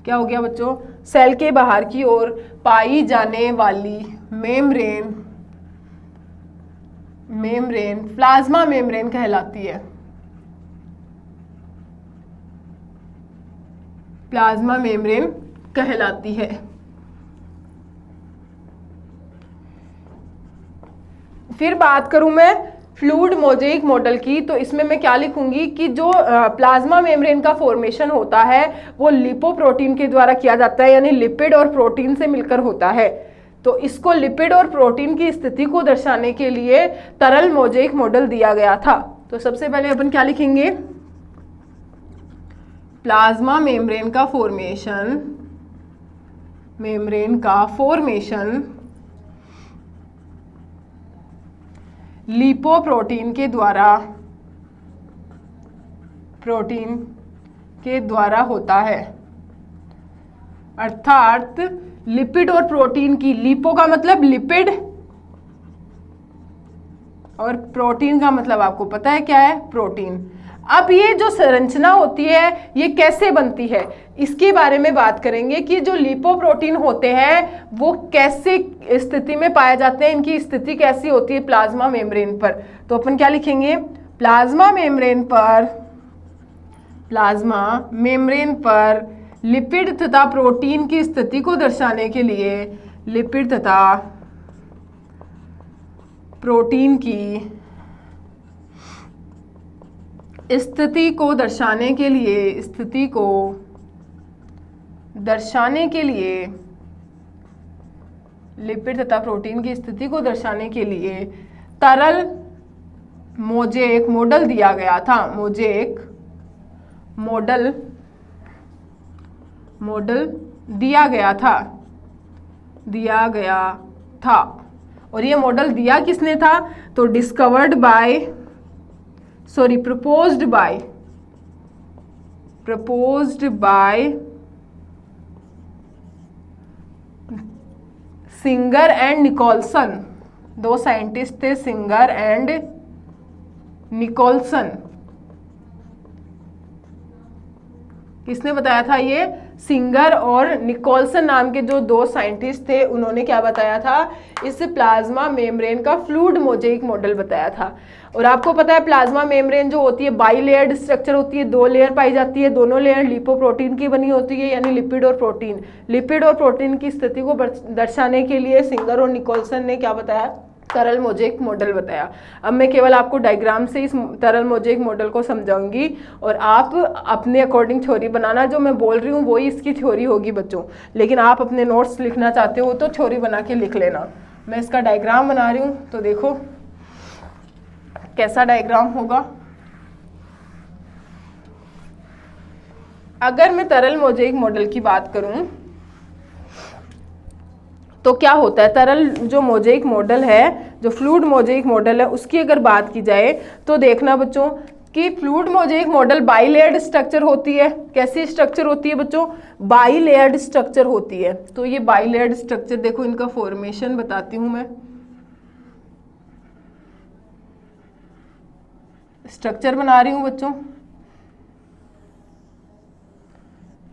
क्या हो गया बच्चों, सेल के बाहर की ओर पाई जाने वाली मेम्ब्रेन प्लाज्मा मेम्ब्रेन कहलाती है। प्लाज्मा मेम्ब्रेन कहलाती है। फिर बात करूं मैं फ्लूइड मोजेइक मॉडल की, तो इसमें मैं क्या लिखूंगी कि जो प्लाज्मा मेम्ब्रेन का फॉर्मेशन होता है वो लिपोप्रोटीन के द्वारा किया जाता है, यानी लिपिड और प्रोटीन से मिलकर होता है। तो इसको लिपिड और प्रोटीन की स्थिति को दर्शाने के लिए तरल मोजेइक मॉडल दिया गया था। तो सबसे पहले अपन क्या लिखेंगे, प्लाज्मा मेम्ब्रेन का फॉर्मेशन लिपोप्रोटीन के द्वारा होता है। अर्थात लिपिड और प्रोटीन की, लिपो का मतलब लिपिड और प्रोटीन का मतलब आपको पता है क्या है, प्रोटीन। अब ये जो संरचना होती है ये कैसे बनती है इसके बारे में बात करेंगे कि जो लिपोप्रोटीन होते हैं वो कैसे स्थिति में पाए जाते हैं, इनकी स्थिति कैसी होती है प्लाज्मा मेम्ब्रेन पर। तो अपन क्या लिखेंगे, प्लाज्मा मेम्ब्रेन पर लिपिड तथा प्रोटीन की स्थिति को दर्शाने के लिए, लिपिड तथा प्रोटीन की स्थिति को दर्शाने के लिए लिपिड तथा प्रोटीन की स्थिति को दर्शाने के लिए तरल मोजेइक मॉडल दिया गया था। मोजेइक मॉडल दिया गया था। और ये मॉडल दिया किसने था, तो proposed by Singer and Nicolson. दो साइंटिस्ट थे, सिंगर एंड निकोलसन। किसने बताया था ये, सिंगर और निकोलसन नाम के जो दो साइंटिस्ट थे उन्होंने क्या बताया था, इस प्लाज्मा मेम्ब्रेन का फ्लूइड मोजेइक मॉडल बताया था। और आपको पता है प्लाज्मा मेम्ब्रेन जो होती है बाइलेयर्ड स्ट्रक्चर होती है, दो लेयर पाई जाती है, दोनों लेयर लिपोप्रोटीन की बनी होती है, यानी लिपिड और प्रोटीन की स्थिति को दर्शाने के लिए सिंगर और निकोलसन ने क्या बताया, तरल मोजेइक मॉडल बताया। अब मैं केवल आपको डायग्राम से इस तरल मोजेइक मॉडल को समझाऊंगी और आप अपने अकॉर्डिंग थ्योरी बनाना। जो मैं बोल रही हूँ वही इसकी थ्योरी होगी बच्चों, लेकिन आप अपने नोट्स लिखना चाहते हो तो थ्योरी बना के लिख लेना। मैं इसका डायग्राम बना रही हूँ, तो देखो कैसा डायग्राम होगा। अगर मैं तरल मोजेइक मॉडल की बात करूं तो क्या होता है, तरल जो मोजेइक मॉडल है, जो फ्लूइड मोजेइक मॉडल है, उसकी अगर बात की जाए तो देखना बच्चों कि फ्लूइड मोजेइक मॉडल बाइलेयर्ड स्ट्रक्चर होती है। कैसी स्ट्रक्चर होती है बच्चों, बाइलेयर्ड स्ट्रक्चर होती है। तो ये बाइलेयर्ड स्ट्रक्चर देखो, इनका फॉर्मेशन बताती हूं मैं। स्ट्रक्चर बना रही हूं बच्चों,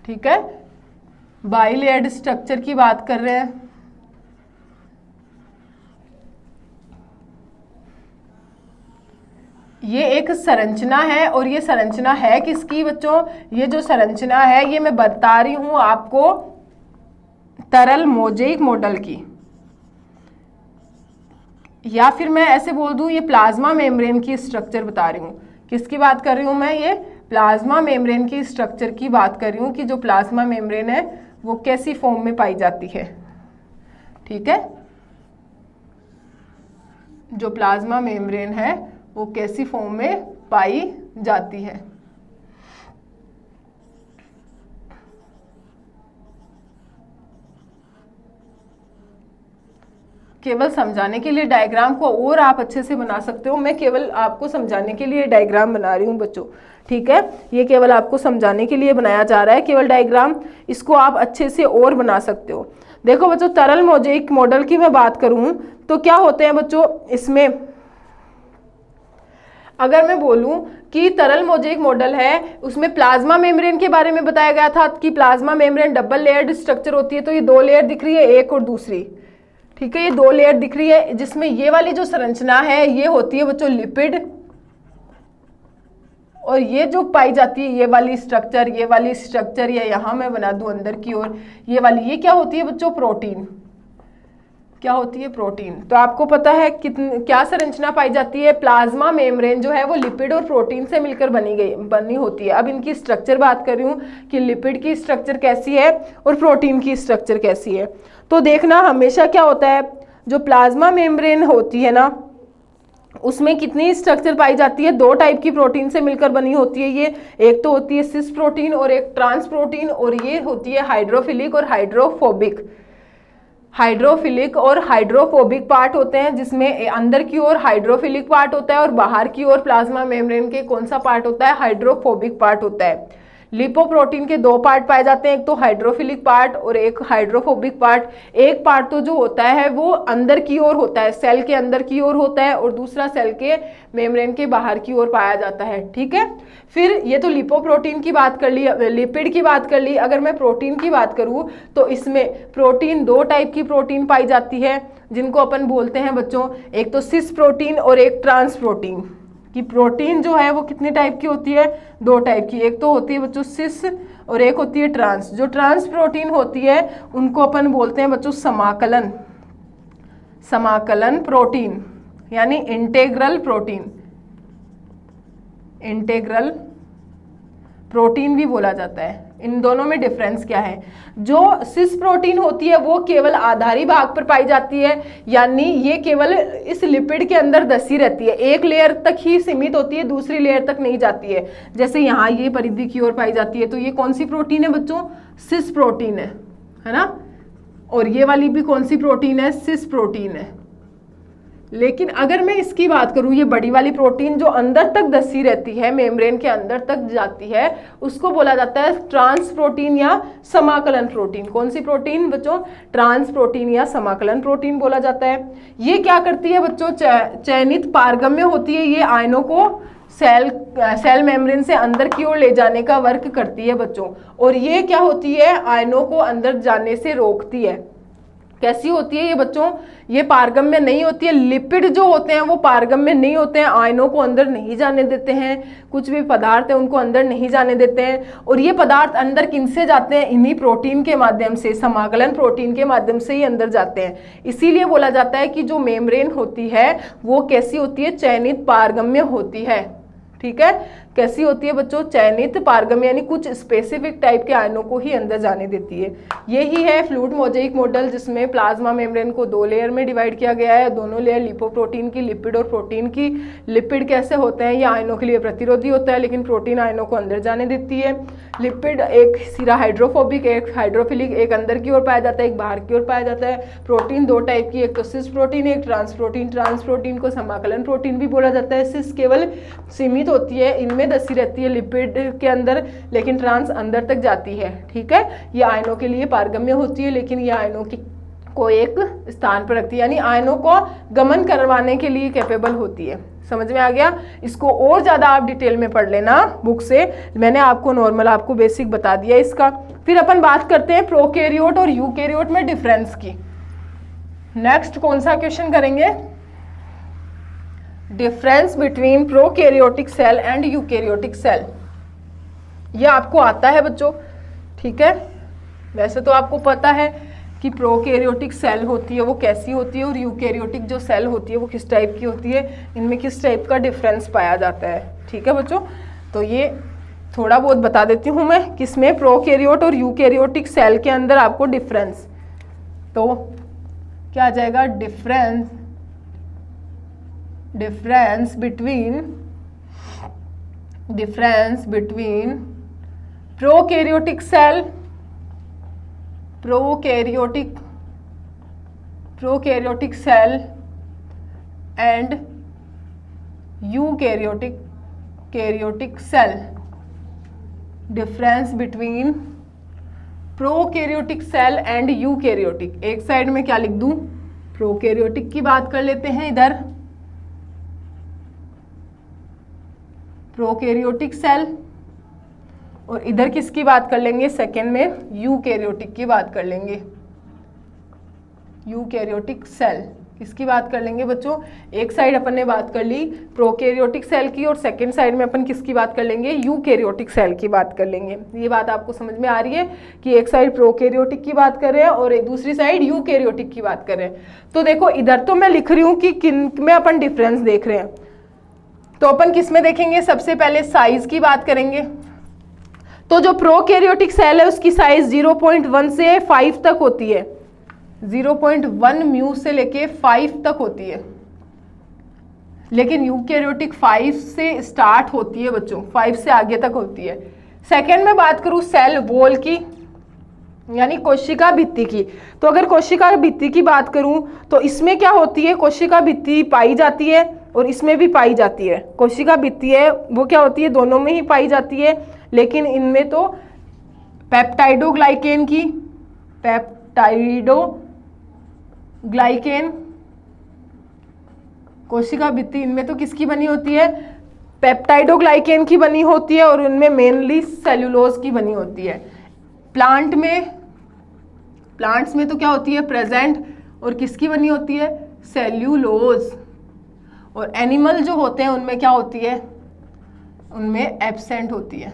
ठीक है। बाइलेयर्ड स्ट्रक्चर की बात कर रहे हैं। ये एक संरचना है, और ये संरचना है किसकी बच्चों? ये जो संरचना है ये मैं बता रही हूं आपको तरल मोज़ेइक मॉडल की, या फिर मैं ऐसे बोल दूं ये प्लाज्मा मेम्ब्रेन की स्ट्रक्चर बता रही हूं। किसकी बात कर रही हूं मैं? ये प्लाज्मा मेम्ब्रेन की स्ट्रक्चर की बात कर रही हूं कि जो प्लाज्मा मेम्ब्रेन है वो कैसी फॉर्म में पाई जाती है। ठीक है, जो प्लाज्मा मेम्ब्रेन है वो कैसी फॉर्म में पाई जाती है। केवल समझाने के लिए डायग्राम को और आप अच्छे से बना सकते हो, मैं केवल आपको समझाने के लिए डायग्राम बना रही हूँ बच्चों। ठीक है, ये केवल आपको समझाने के लिए बनाया जा रहा है केवल डायग्राम, इसको आप अच्छे से और बना सकते हो। देखो बच्चों, तरल मोज़ेइक मॉडल की मैं बात करूं तो क्या होते हैं बच्चों इसमें, अगर मैं बोलूं कि तरल मोज़ेइक मॉडल है उसमें प्लाज्मा मेम्ब्रेन के बारे में बताया गया था कि plasma membrane double layered structure होती है। तो ये 2 लेयर दिख रही है, एक और दूसरी। ठीक है, ये 2 लेयर दिख रही है, जिसमें ये वाली जो संरचना है ये होती है बच्चों लिपिड, और ये जो पाई जाती है ये वाली स्ट्रक्चर, या यहाँ मैं बना दूं अंदर की ओर ये वाली, ये क्या होती है बच्चों? प्रोटीन। क्या होती है? प्रोटीन। तो आपको पता है क्या संरचना पाई जाती है? प्लाज्मा मेम्ब्रेन जो है वो लिपिड और प्रोटीन से मिलकर बनी होती है। अब इनकी स्ट्रक्चर बात कर रही हूँ कि लिपिड की स्ट्रक्चर कैसी है और प्रोटीन की स्ट्रक्चर कैसी है। तो देखना हमेशा क्या होता है, जो प्लाज्मा मेम्ब्रेन होती है ना उसमें कितनी स्ट्रक्चर पाई जाती है? 2 टाइप की प्रोटीन से मिलकर बनी होती है ये, एक तो होती है सिस प्रोटीन और एक ट्रांस प्रोटीन, और ये होती है हाइड्रोफिलिक और हाइड्रोफोबिक। हाइड्रोफिलिक और हाइड्रोफोबिक पार्ट होते हैं, जिसमें अंदर की ओर हाइड्रोफिलिक पार्ट होता है और बाहर की ओर प्लाज्मा मेम्ब्रेन के कौन सा पार्ट होता है? हाइड्रोफोबिक पार्ट होता है। लिपोप्रोटीन के 2 पार्ट पाए जाते हैं, एक तो हाइड्रोफिलिक पार्ट और एक हाइड्रोफोबिक पार्ट। एक पार्ट तो जो होता है वो अंदर की ओर होता है, सेल के अंदर की ओर होता है, और दूसरा सेल के मेम्ब्रेन के बाहर की ओर पाया जाता है। ठीक है, फिर ये तो लिपोप्रोटीन की बात कर ली, लिपिड की बात कर ली। अगर मैं प्रोटीन की बात करूं तो इसमें प्रोटीन 2 टाइप की प्रोटीन पाई जाती है, जिनको अपन बोलते हैं बच्चों, एक तो सिस प्रोटीन और एक ट्रांस प्रोटीन। कि प्रोटीन जो है वो कितने टाइप की होती है? 2 टाइप की, एक तो होती है बच्चों सिस और एक होती है ट्रांस। जो ट्रांस प्रोटीन होती है उनको अपन बोलते हैं बच्चों समाकलन प्रोटीन, यानी इंटेग्रल प्रोटीन। इंटेग्रल प्रोटीन भी बोला जाता है। इन दोनों में डिफरेंस क्या है? जो सिस प्रोटीन होती है वो केवल आधारी भाग पर पाई जाती है, यानी ये केवल इस लिपिड के अंदर दसी रहती है, एक लेयर तक ही सीमित होती है, दूसरी लेयर तक नहीं जाती है। जैसे यहाँ ये परिधि की ओर पाई जाती है, तो ये कौन सी प्रोटीन है बच्चों? सिस प्रोटीन है ना। और ये वाली भी कौन सी प्रोटीन है? सिस प्रोटीन है। लेकिन अगर मैं इसकी बात करूं, ये बड़ी वाली प्रोटीन जो अंदर तक धसी रहती है, मेम्ब्रेन के अंदर तक जाती है, उसको बोला जाता है ट्रांस प्रोटीन या समाकलन प्रोटीन। कौन सी प्रोटीन बच्चों? ट्रांस प्रोटीन या समाकलन प्रोटीन बोला जाता है। ये क्या करती है बच्चों? चयनित पारगम्य होती है, ये आयनों को सेल मेम्ब्रेन से अंदर की ओर ले जाने का वर्क करती है बच्चों। और ये क्या होती है? आयनों को अंदर जाने से रोकती है। कैसी होती है ये बच्चों? ये पारगम्य नहीं होती है। लिपिड जो होते हैं वो पारगम्य नहीं होते हैं, आयनों को अंदर नहीं जाने देते हैं, कुछ भी पदार्थ है उनको अंदर नहीं जाने देते हैं। और ये पदार्थ अंदर किनसे जाते हैं? इन्हीं प्रोटीन के माध्यम से, समाकलन प्रोटीन के माध्यम से ही अंदर जाते हैं। इसीलिए बोला जाता है कि जो मेम्ब्रेन होती है वो कैसी होती है? चयनित पारगम्य होती है। ठीक है, कैसी होती है बच्चों? चयनित पारगम्य, यानी कुछ स्पेसिफिक टाइप के आयनों को ही अंदर जाने देती है। यही है फ्लूइड मोज़ेइक मॉडल, जिसमें प्लाज्मा मेम्ब्रेन को 2 लेयर में डिवाइड किया गया है। दोनों लेयर लिपोप्रोटीन की, लिपिड और प्रोटीन की। लिपिड कैसे होते हैं? ये आयनों के लिए प्रतिरोधी होता है, लेकिन प्रोटीन आयनों को अंदर जाने देती है। लिपिड एक सिरा हाइड्रोफोबिक, एक हाइड्रोफिलिक, एक अंदर की ओर पाया जाता है, एक बाहर की ओर पाया जाता है। प्रोटीन 2 टाइप की, एक तो सिस प्रोटीन, एक ट्रांस प्रोटीन। ट्रांस प्रोटीन को समाकलन प्रोटीन भी बोला जाता है। सिस केवल सीमित होती है, इनमें दसी रहती है लिपिड के अंदर, लेकिन ट्रांस अंदर तक जाती है। ठीक है, ये आयनों के लिए पारगम्य होती है, लेकिन ये आयनों की को एक स्थान पर रखती है, यानी आयनों को गमन करवाने के लिए कैपेबल होती है। समझ में आ गया? इसको और ज्यादा आप डिटेल में पढ़ लेना बुक से, मैंने आपको नॉर्मल आपको बेसिक बता दिया इसका। फिर अपन बात करते हैं प्रोकैरियोट और यूकैरियोट में डिफरेंस की। नेक्स्ट कौन सा क्वेश्चन करेंगे? Difference between prokaryotic cell and eukaryotic cell, ये आपको आता है बच्चों, ठीक है। वैसे तो आपको पता है कि प्रोकैरियोटिक सेल होती है वो कैसी होती है और यूकैरियोटिक जो सेल होती है वो किस टाइप की होती है, इनमें किस टाइप का डिफरेंस पाया जाता है, ठीक है बच्चों। तो ये थोड़ा बहुत बता देती हूँ मैं, किसमें प्रोकैरियोट और यूकैरियोटिक सेल के अंदर आपको डिफरेंस, तो क्या आ जाएगा, difference between prokaryotic cell and eukaryotic cell, difference between prokaryotic cell and eukaryotic. एक साइड में क्या लिख दूं, प्रोकैरियोटिक की बात कर लेते हैं इधर, प्रोकैरियोटिक सेल, और इधर किसकी बात कर लेंगे, सेकेंड में यूकैरियोटिक की बात कर लेंगे, यूकैरियोटिक सेल किसकी बात कर लेंगे बच्चों। एक साइड अपन ने बात कर ली प्रोकैरियोटिक सेल की और सेकेंड साइड में अपन किसकी बात कर लेंगे, यूकैरियोटिक सेल की बात कर लेंगे। ये बात आपको समझ में आ रही है कि एक साइड प्रोकैरियोटिक की बात कर रहे हैं और एक दूसरी साइड यूकैरियोटिक की बात कर रहे हैं। तो देखो इधर तो मैं लिख रही हूँ कि किन में अपन डिफरेंस देख रहे हैं, तो अपन किस में देखेंगे, सबसे पहले साइज की बात करेंगे। तो जो प्रोकैरियोटिक सेल है उसकी साइज 0.1 से 5 तक होती है, 0.1 म्यू से लेके 5 तक होती है, लेकिन यूकैरियोटिक 5 से स्टार्ट होती है बच्चों, 5 से आगे तक होती है। सेकेंड में बात करूं सेल वॉल की, यानी कोशिका भित्ति की, तो अगर कोशिका भित्ति की बात करूं तो इसमें क्या होती है, कोशिका भित्ति पाई जाती है और इसमें भी पाई जाती है। कोशिका भित्ति है वो क्या होती है, दोनों में ही पाई जाती है, लेकिन इनमें तो पेप्टाइडोग्लाइकेन की, पेप्टाइडोग्लाइकेन कोशिका भित्ति इनमें तो किसकी बनी होती है, पेप्टाइडोग्लाइकेन की बनी होती है और उनमें मेनली सेल्यूलोज की बनी होती है। प्लांट्स में तो क्या होती है, प्रेजेंट, और किसकी बनी होती है, सेल्यूलोज। और एनिमल जो होते हैं उनमें क्या होती है, उनमें एब्सेंट होती है,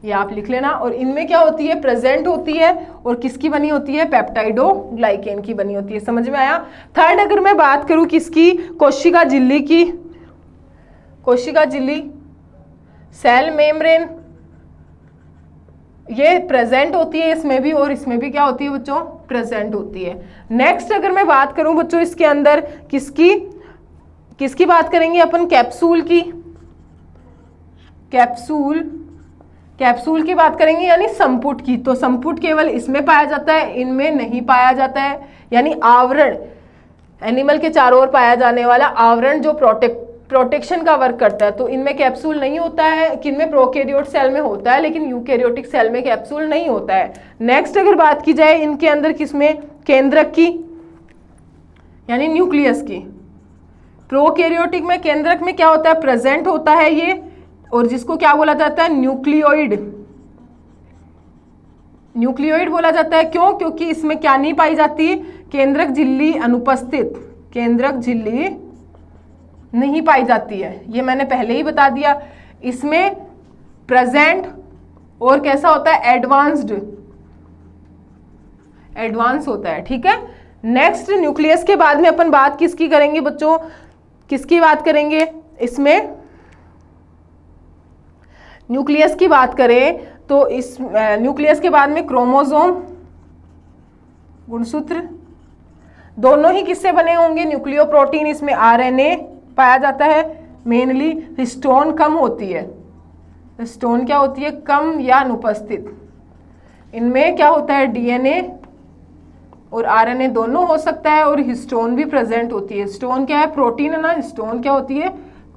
ये आप लिख लेना। और इनमें क्या होती है, प्रेजेंट होती है और किसकी बनी होती है, पेप्टाइडोग्लाइकेन की बनी होती है। समझ में आया। थर्ड अगर मैं बात करूं किसकी, कोशिका झिल्ली की, कोशिका झिल्ली सेल मेम्ब्रेन, ये प्रेजेंट होती है इसमें भी और इसमें भी क्या होती है बच्चों, प्रेजेंट होती है। नेक्स्ट अगर मैं बात करूं बच्चों इसके अंदर किसकी बात करेंगे अपन, कैप्सूल की, कैप्सूल की बात करेंगे, यानी संपुट की। तो संपुट केवल इसमें पाया जाता है, इनमें नहीं पाया जाता है, यानी आवरण, एनिमल के चारों ओर पाया जाने वाला आवरण जो प्रोटेक्शन का वर्क करता है, तो इनमें कैप्सूल नहीं होता है। किनमें, प्रोकैरियोट सेल में होता है, लेकिन यूकैरियोटिक सेल में कैप्सूल नहीं होता है। नेक्स्ट अगर बात की जाए इनके अंदर किसमें, केंद्रक की, यानी न्यूक्लियस की। प्रोकैरियोटिक में केंद्रक में क्या होता है, प्रेजेंट होता है ये, और जिसको क्या बोला जाता है, न्यूक्लियोइड बोला जाता है। क्यों, क्योंकि इसमें क्या नहीं पाई जाती, केंद्रक झिल्ली अनुपस्थित, केंद्रक झिल्ली नहीं पाई जाती है, ये मैंने पहले ही बता दिया। इसमें प्रेजेंट और कैसा होता है, एडवांस होता है, ठीक है। नेक्स्ट न्यूक्लियस के बाद में अपन बात किसकी करेंगे बच्चों, किसकी बात करेंगे, इसमें न्यूक्लियस की बात करें तो इस न्यूक्लियस के बाद में क्रोमोसोम, गुणसूत्र, दोनों ही किससे बने होंगे, न्यूक्लियोप्रोटीन, इसमें आरएनए पाया जाता है मेनली। हिस्टोन कम होती है, हिस्टोन क्या होती है, कम या अनुपस्थित। इनमें क्या होता है, डीएनए और आरएनए दोनों हो सकता है, और हिस्टोन भी प्रेजेंट होती है। हिस्टोन क्या है, प्रोटीन है ना, हिस्टोन क्या होती है,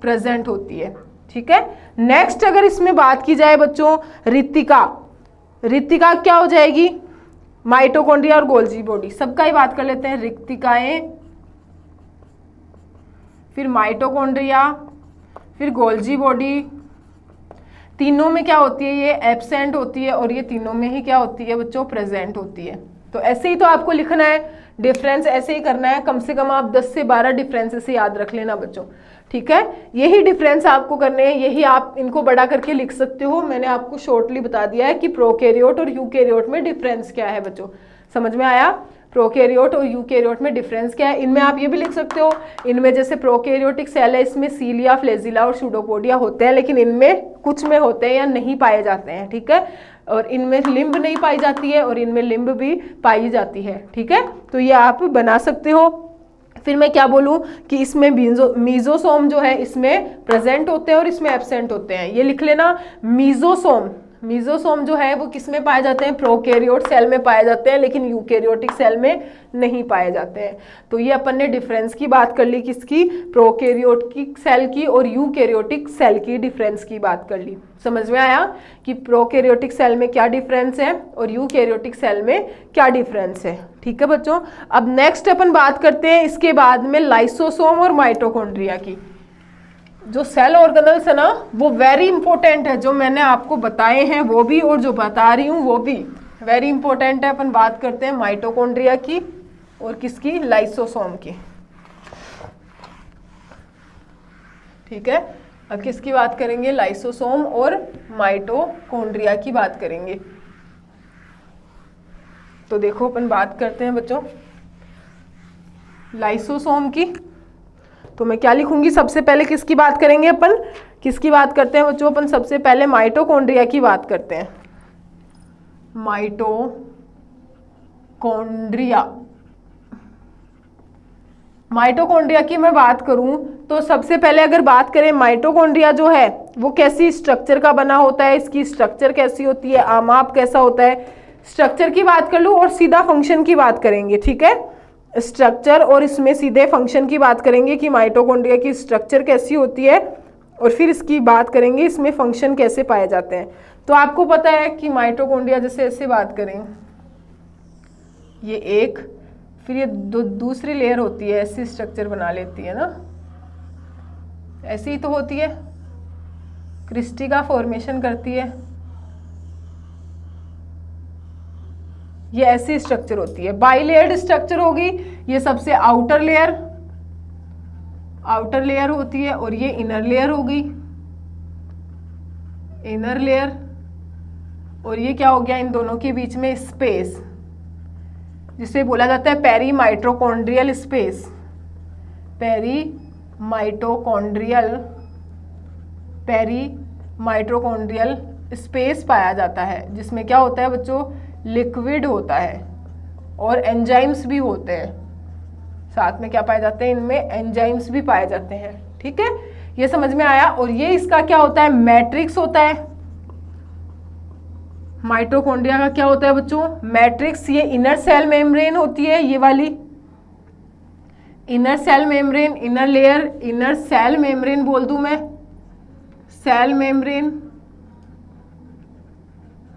प्रेजेंट होती है, ठीक है। नेक्स्ट अगर इसमें बात की जाए बच्चों, रिक्तिका क्या हो जाएगी, माइटोकॉन्ड्रिया और गोल्जी बॉडी, सबका ही बात कर लेते हैं। रिक्तिकाएं, फिर माइटोकॉन्ड्रिया, फिर गोल्जी बॉडी, तीनों में क्या होती है, ये एब्सेंट होती है, और ये तीनों में ही क्या होती है बच्चों, प्रेजेंट होती है। तो ऐसे ही तो आपको लिखना है, डिफरेंस ऐसे ही करना है, कम से कम आप 10 से 12 डिफरेंस से याद रख लेना बच्चों, ठीक है। यही डिफरेंस आपको करने हैं, यही आप इनको बड़ा करके लिख सकते हो। मैंने आपको शॉर्टली बता दिया है कि प्रोकैरियोट और यूकैरियोट में डिफरेंस क्या है बच्चों, समझ में आया। प्रोकैरियोट और यूकैरियोट में डिफरेंस क्या है, इनमें आप ये भी लिख सकते हो, इनमें जैसे प्रोकैरियोटिक सेल है, इसमें सीलिया, फ्लैजिला और सूडोपोडिया होते हैं, लेकिन इनमें कुछ में होते हैं या नहीं पाए जाते हैं, ठीक है। और इनमें लिम्ब नहीं पाई जाती है और इनमें लिम्ब भी पाई जाती है, ठीक है। तो ये आप बना सकते हो। फिर मैं क्या बोलूँ कि इसमें मीजोसोम जो है इसमें प्रेजेंट होते हैं और इसमें एब्सेंट होते हैं, ये लिख लेना। मीजोसोम जो है वो किस में पाए जाते हैं, प्रोकैरियोट सेल में पाए जाते हैं, लेकिन यूकैरियोटिक सेल में नहीं पाए जाते हैं। तो ये अपन ने डिफरेंस की बात कर ली, किसकी, प्रोकैरियोटिक सेल की और यूकैरियोटिक सेल की डिफरेंस की बात कर ली। समझ में आया कि प्रोकैरियोटिक सेल में क्या डिफरेंस है और यूकैरियोटिक सेल में क्या डिफरेंस है, ठीक है बच्चों। अब नेक्स्ट अपन बात करते हैं इसके बाद में लाइसोसोम और माइटोकॉन्ड्रिया की। जो सेल ऑर्गेनल्स है ना वो वेरी इंपॉर्टेंट है, जो मैंने आपको बताए हैं वो भी और जो बता रही हूँ वो भी वेरी इंपॉर्टेंट है। अपन बात करते हैं माइटोकॉन्ड्रिया की और किसकी, लाइसोसोम की, ठीक है। अब किसकी बात करेंगे, लाइसोसोम और माइटोकॉन्ड्रिया की बात करेंगे। तो देखो अपन बात करते हैं बच्चों लाइसोसोम की। तो मैं क्या लिखूंगी, सबसे पहले किसकी बात करेंगे अपन, किसकी बात करते हैं बच्चों, अपन सबसे पहले माइटोकॉन्ड्रिया की बात करते हैं। माइटोकॉन्ड्रिया की मैं बात करूं तो सबसे पहले अगर बात करें माइटोकॉन्ड्रिया जो है वो कैसी स्ट्रक्चर का बना होता है, इसकी स्ट्रक्चर कैसी होती है, आमाप कैसा होता है, स्ट्रक्चर की बात कर लूं और सीधा फंक्शन की बात करेंगे, ठीक है। स्ट्रक्चर और इसमें सीधे फंक्शन की बात करेंगे कि माइटोकॉन्ड्रिया की स्ट्रक्चर कैसी होती है और फिर इसकी बात करेंगे इसमें फंक्शन कैसे पाए जाते हैं। तो आपको पता है कि माइटोकॉन्ड्रिया जैसे ऐसे बात करें, ये एक, फिर ये दूसरी लेयर होती है, ऐसी स्ट्रक्चर बना लेती है ना, ऐसी ही तो होती है, क्रिस्टी का फॉर्मेशन करती है, ये ऐसी स्ट्रक्चर होती है। बाइलेयर्ड स्ट्रक्चर होगी, ये सबसे आउटर लेयर होती है और ये इनर लेयर होगी, इनर लेयर, और ये क्या हो गया, इन दोनों के बीच में स्पेस, जिसे बोला जाता है पेरीमाइटोकॉन्ड्रियल स्पेस, पेरीमाइटोकॉन्ड्रियल स्पेस पाया जाता है, जिसमें क्या होता है बच्चों, लिक्विड होता है और एंजाइम्स भी होते हैं, साथ में क्या पाए जाते हैं, इनमें एंजाइम्स भी पाए जाते हैं, ठीक है। ये समझ में आया। और ये इसका क्या होता है, मैट्रिक्स होता है। माइटोकॉन्ड्रिया का क्या होता है बच्चों, मैट्रिक्स। ये इनर सेल मेम्ब्रेन होती है, ये वाली inner cell membrane, inner layer, inner cell membrane बोल दूं मैं, सेल मेम्ब्रेन,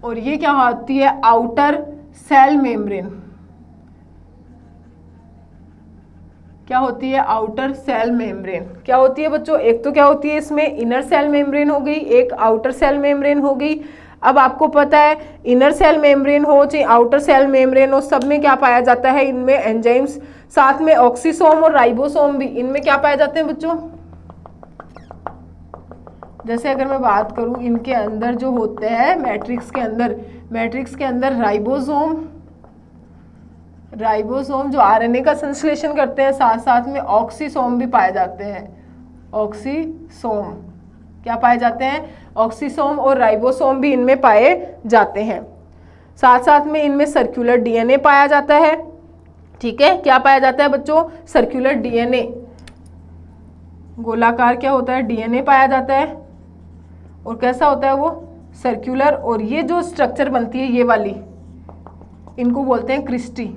और ये क्या होती है, आउटर सेल मेम्ब्रेन। क्या होती है, आउटर सेल मेम्ब्रेन। क्या होती है बच्चों, एक तो क्या होती है इसमें इनर सेल मेम्ब्रेन हो गई, एक आउटर सेल मेम्ब्रेन हो गई। अब आपको पता है इनर सेल मेम्ब्रेन हो चाहे आउटर सेल मेम्ब्रेन हो, सब में क्या पाया जाता है, इनमें एंजाइम्स, साथ में ऑक्सीसोम और राइबोसोम भी, इनमें क्या पाए जाते हैं बच्चों। जैसे अगर मैं बात करूं इनके अंदर जो होते हैं मैट्रिक्स के अंदर राइबोसोम जो आरएनए का संश्लेषण करते हैं, साथ साथ में ऑक्सीसोम भी पाए जाते हैं। ऑक्सीसोम क्या पाए जाते हैं, ऑक्सीसोम और राइबोसोम भी इनमें पाए जाते हैं। साथ साथ में इनमें सर्कुलर डीएनए पाया जाता है, ठीक है। क्या पाया जाता है बच्चों, सर्कुलर डीएनए, गोलाकार क्या होता है, डीएनए पाया जाता है, और कैसा होता है वो, सर्कुलर। और ये जो स्ट्रक्चर बनती है ये वाली, इनको बोलते हैं क्रिस्टी।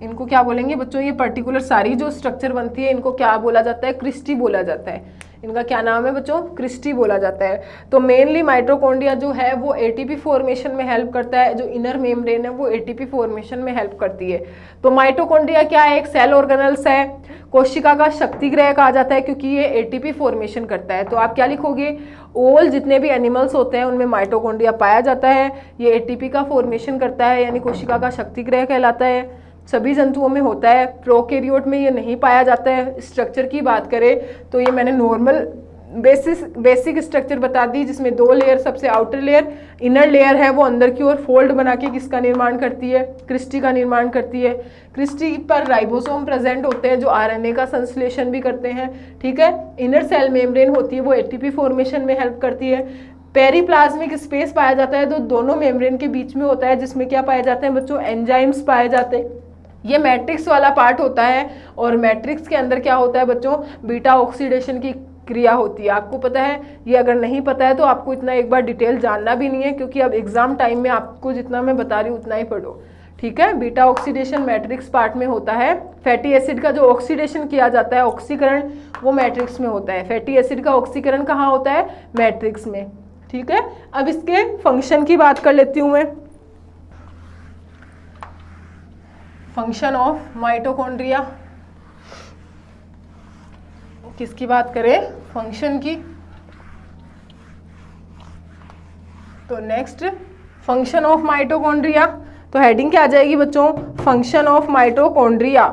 इनको क्या बोलेंगे बच्चों, ये पर्टिकुलर सारी जो स्ट्रक्चर बनती है इनको क्या बोला जाता है, क्रिस्टी बोला जाता है। इनका क्या नाम है बच्चों, क्रिस्टी बोला जाता है। तो मेनली माइटोकॉन्ड्रिया जो है वो एटीपी फॉर्मेशन में हेल्प करता है, जो इनर मेम्ब्रेन है वो एटीपी फॉर्मेशन में हेल्प करती है। तो माइटोकॉन्ड्रिया क्या है, एक सेल ऑर्गेनल्स है, कोशिका का शक्तिगृह कहा जाता है क्योंकि ये एटीपी फॉर्मेशन करता है। तो आप क्या लिखोगे, ऑल जितने भी एनिमल्स होते हैं उनमें माइटोकॉन्ड्रिया पाया जाता है, ये एटीपी का फॉर्मेशन करता है, यानी कोशिका का शक्तिगृह कहलाता है, सभी जंतुओं में होता है, प्रोकैरियोट में ये नहीं पाया जाता है। स्ट्रक्चर की बात करें तो ये मैंने नॉर्मल बेसिक स्ट्रक्चर बता दी, जिसमें 2 लेयर, सबसे आउटर लेयर, इनर लेयर है वो अंदर की ओर फोल्ड बना के किसका निर्माण करती है, क्रिस्टी का निर्माण करती है। क्रिस्टी पर राइबोसोम प्रेजेंट होते हैं जो आरएनए का संश्लेषण भी करते हैं, ठीक है। इनर सेल मेम्ब्रेन होती है वो एटीपी फॉर्मेशन में हेल्प करती है। पेरीप्लाज्मिक स्पेस पाया जाता है तो दोनों मेम्ब्रेन के बीच में होता है, जिसमें क्या पाए जाते हैं बच्चों, एंजाइम्स पाए जाते हैं। ये मैट्रिक्स वाला पार्ट होता है, और मैट्रिक्स के अंदर क्या होता है बच्चों, बीटा ऑक्सीडेशन की क्रिया होती है। आपको पता है, ये अगर नहीं पता है तो आपको इतना एक बार डिटेल जानना भी नहीं है, क्योंकि अब एग्जाम टाइम में आपको जितना मैं बता रही हूँ उतना ही पढ़ो, ठीक है। बीटा ऑक्सीडेशन मैट्रिक्स पार्ट में होता है। फैटी एसिड का जो ऑक्सीडेशन किया जाता है, ऑक्सीकरण, वो मैट्रिक्स में होता है। फैटी एसिड का ऑक्सीकरण कहाँ होता है, मैट्रिक्स में, ठीक है। अब इसके फंक्शन की बात कर लेती हूँ मैं। फंक्शन ऑफ माइटोकॉन्ड्रिया, किसकी बात करें, फंक्शन की। तो नेक्स्ट फंक्शन ऑफ माइटोकॉन्ड्रिया, तो हेडिंग क्या आ जाएगी बच्चों, function of mitochondria.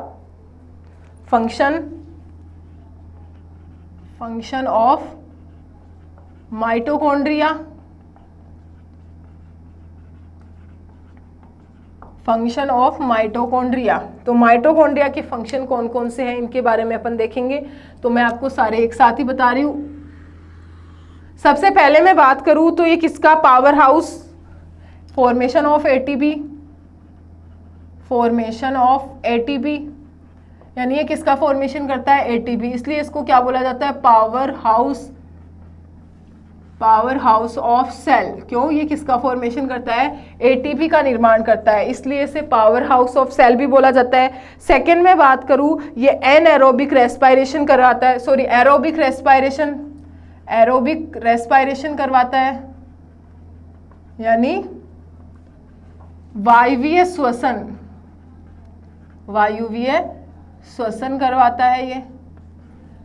Function of mitochondria, function of mitochondria. तो माइटोकॉन्ड्रिया के फंक्शन कौन कौन से हैं इनके बारे में अपन देखेंगे। तो मैं आपको सारे एक साथ ही बता रही हूँ। सबसे पहले मैं बात करूँ तो ये किसका, power house, formation of ATP, formation of ATP, यानी ये किसका फॉर्मेशन करता है, एटीपी, इसलिए इसको क्या बोला जाता है, power house, power house of cell. क्यों, ये किसका फॉर्मेशन करता है, एटीपी का निर्माण करता है, इसलिए इसे पावर हाउस ऑफ सेल भी बोला जाता है। सेकंड में बात करूं, ये एनएरोबिक रेस्पिरेशन करवाता है, sorry aerobic respiration, aerobic respiration करवाता है, यानी वायवीय श्वसन, वायुवीय श्वसन करवाता है ये।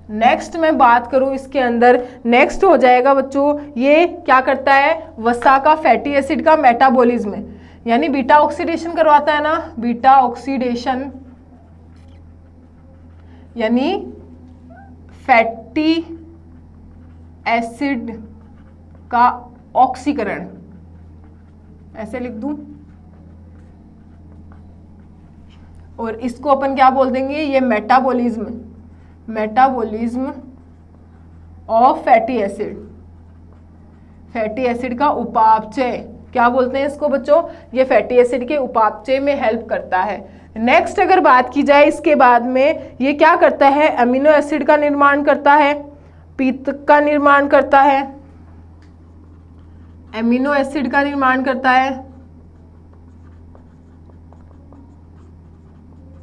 नेक्स्ट मैं बात करूं इसके अंदर, नेक्स्ट हो जाएगा बच्चों, ये क्या करता है, वसा का फैटी एसिड का मेटाबॉलिज्म, यानी बीटा ऑक्सीडेशन करवाता है ना, बीटा ऑक्सीडेशन, यानी फैटी एसिड का ऑक्सीकरण, ऐसे लिख दूं, और इसको अपन क्या बोल देंगे, ये metabolism, metabolism of fatty acid, fatty acid का उपापचय, क्या बोलते हैं इसको बच्चों, ये फैटी एसिड के उपापचय में हेल्प करता है। नेक्स्ट अगर बात की जाए इसके बाद में, ये क्या करता है, अमीनो एसिड का निर्माण करता है, पीतक का निर्माण करता है, अमीनो एसिड का निर्माण करता है,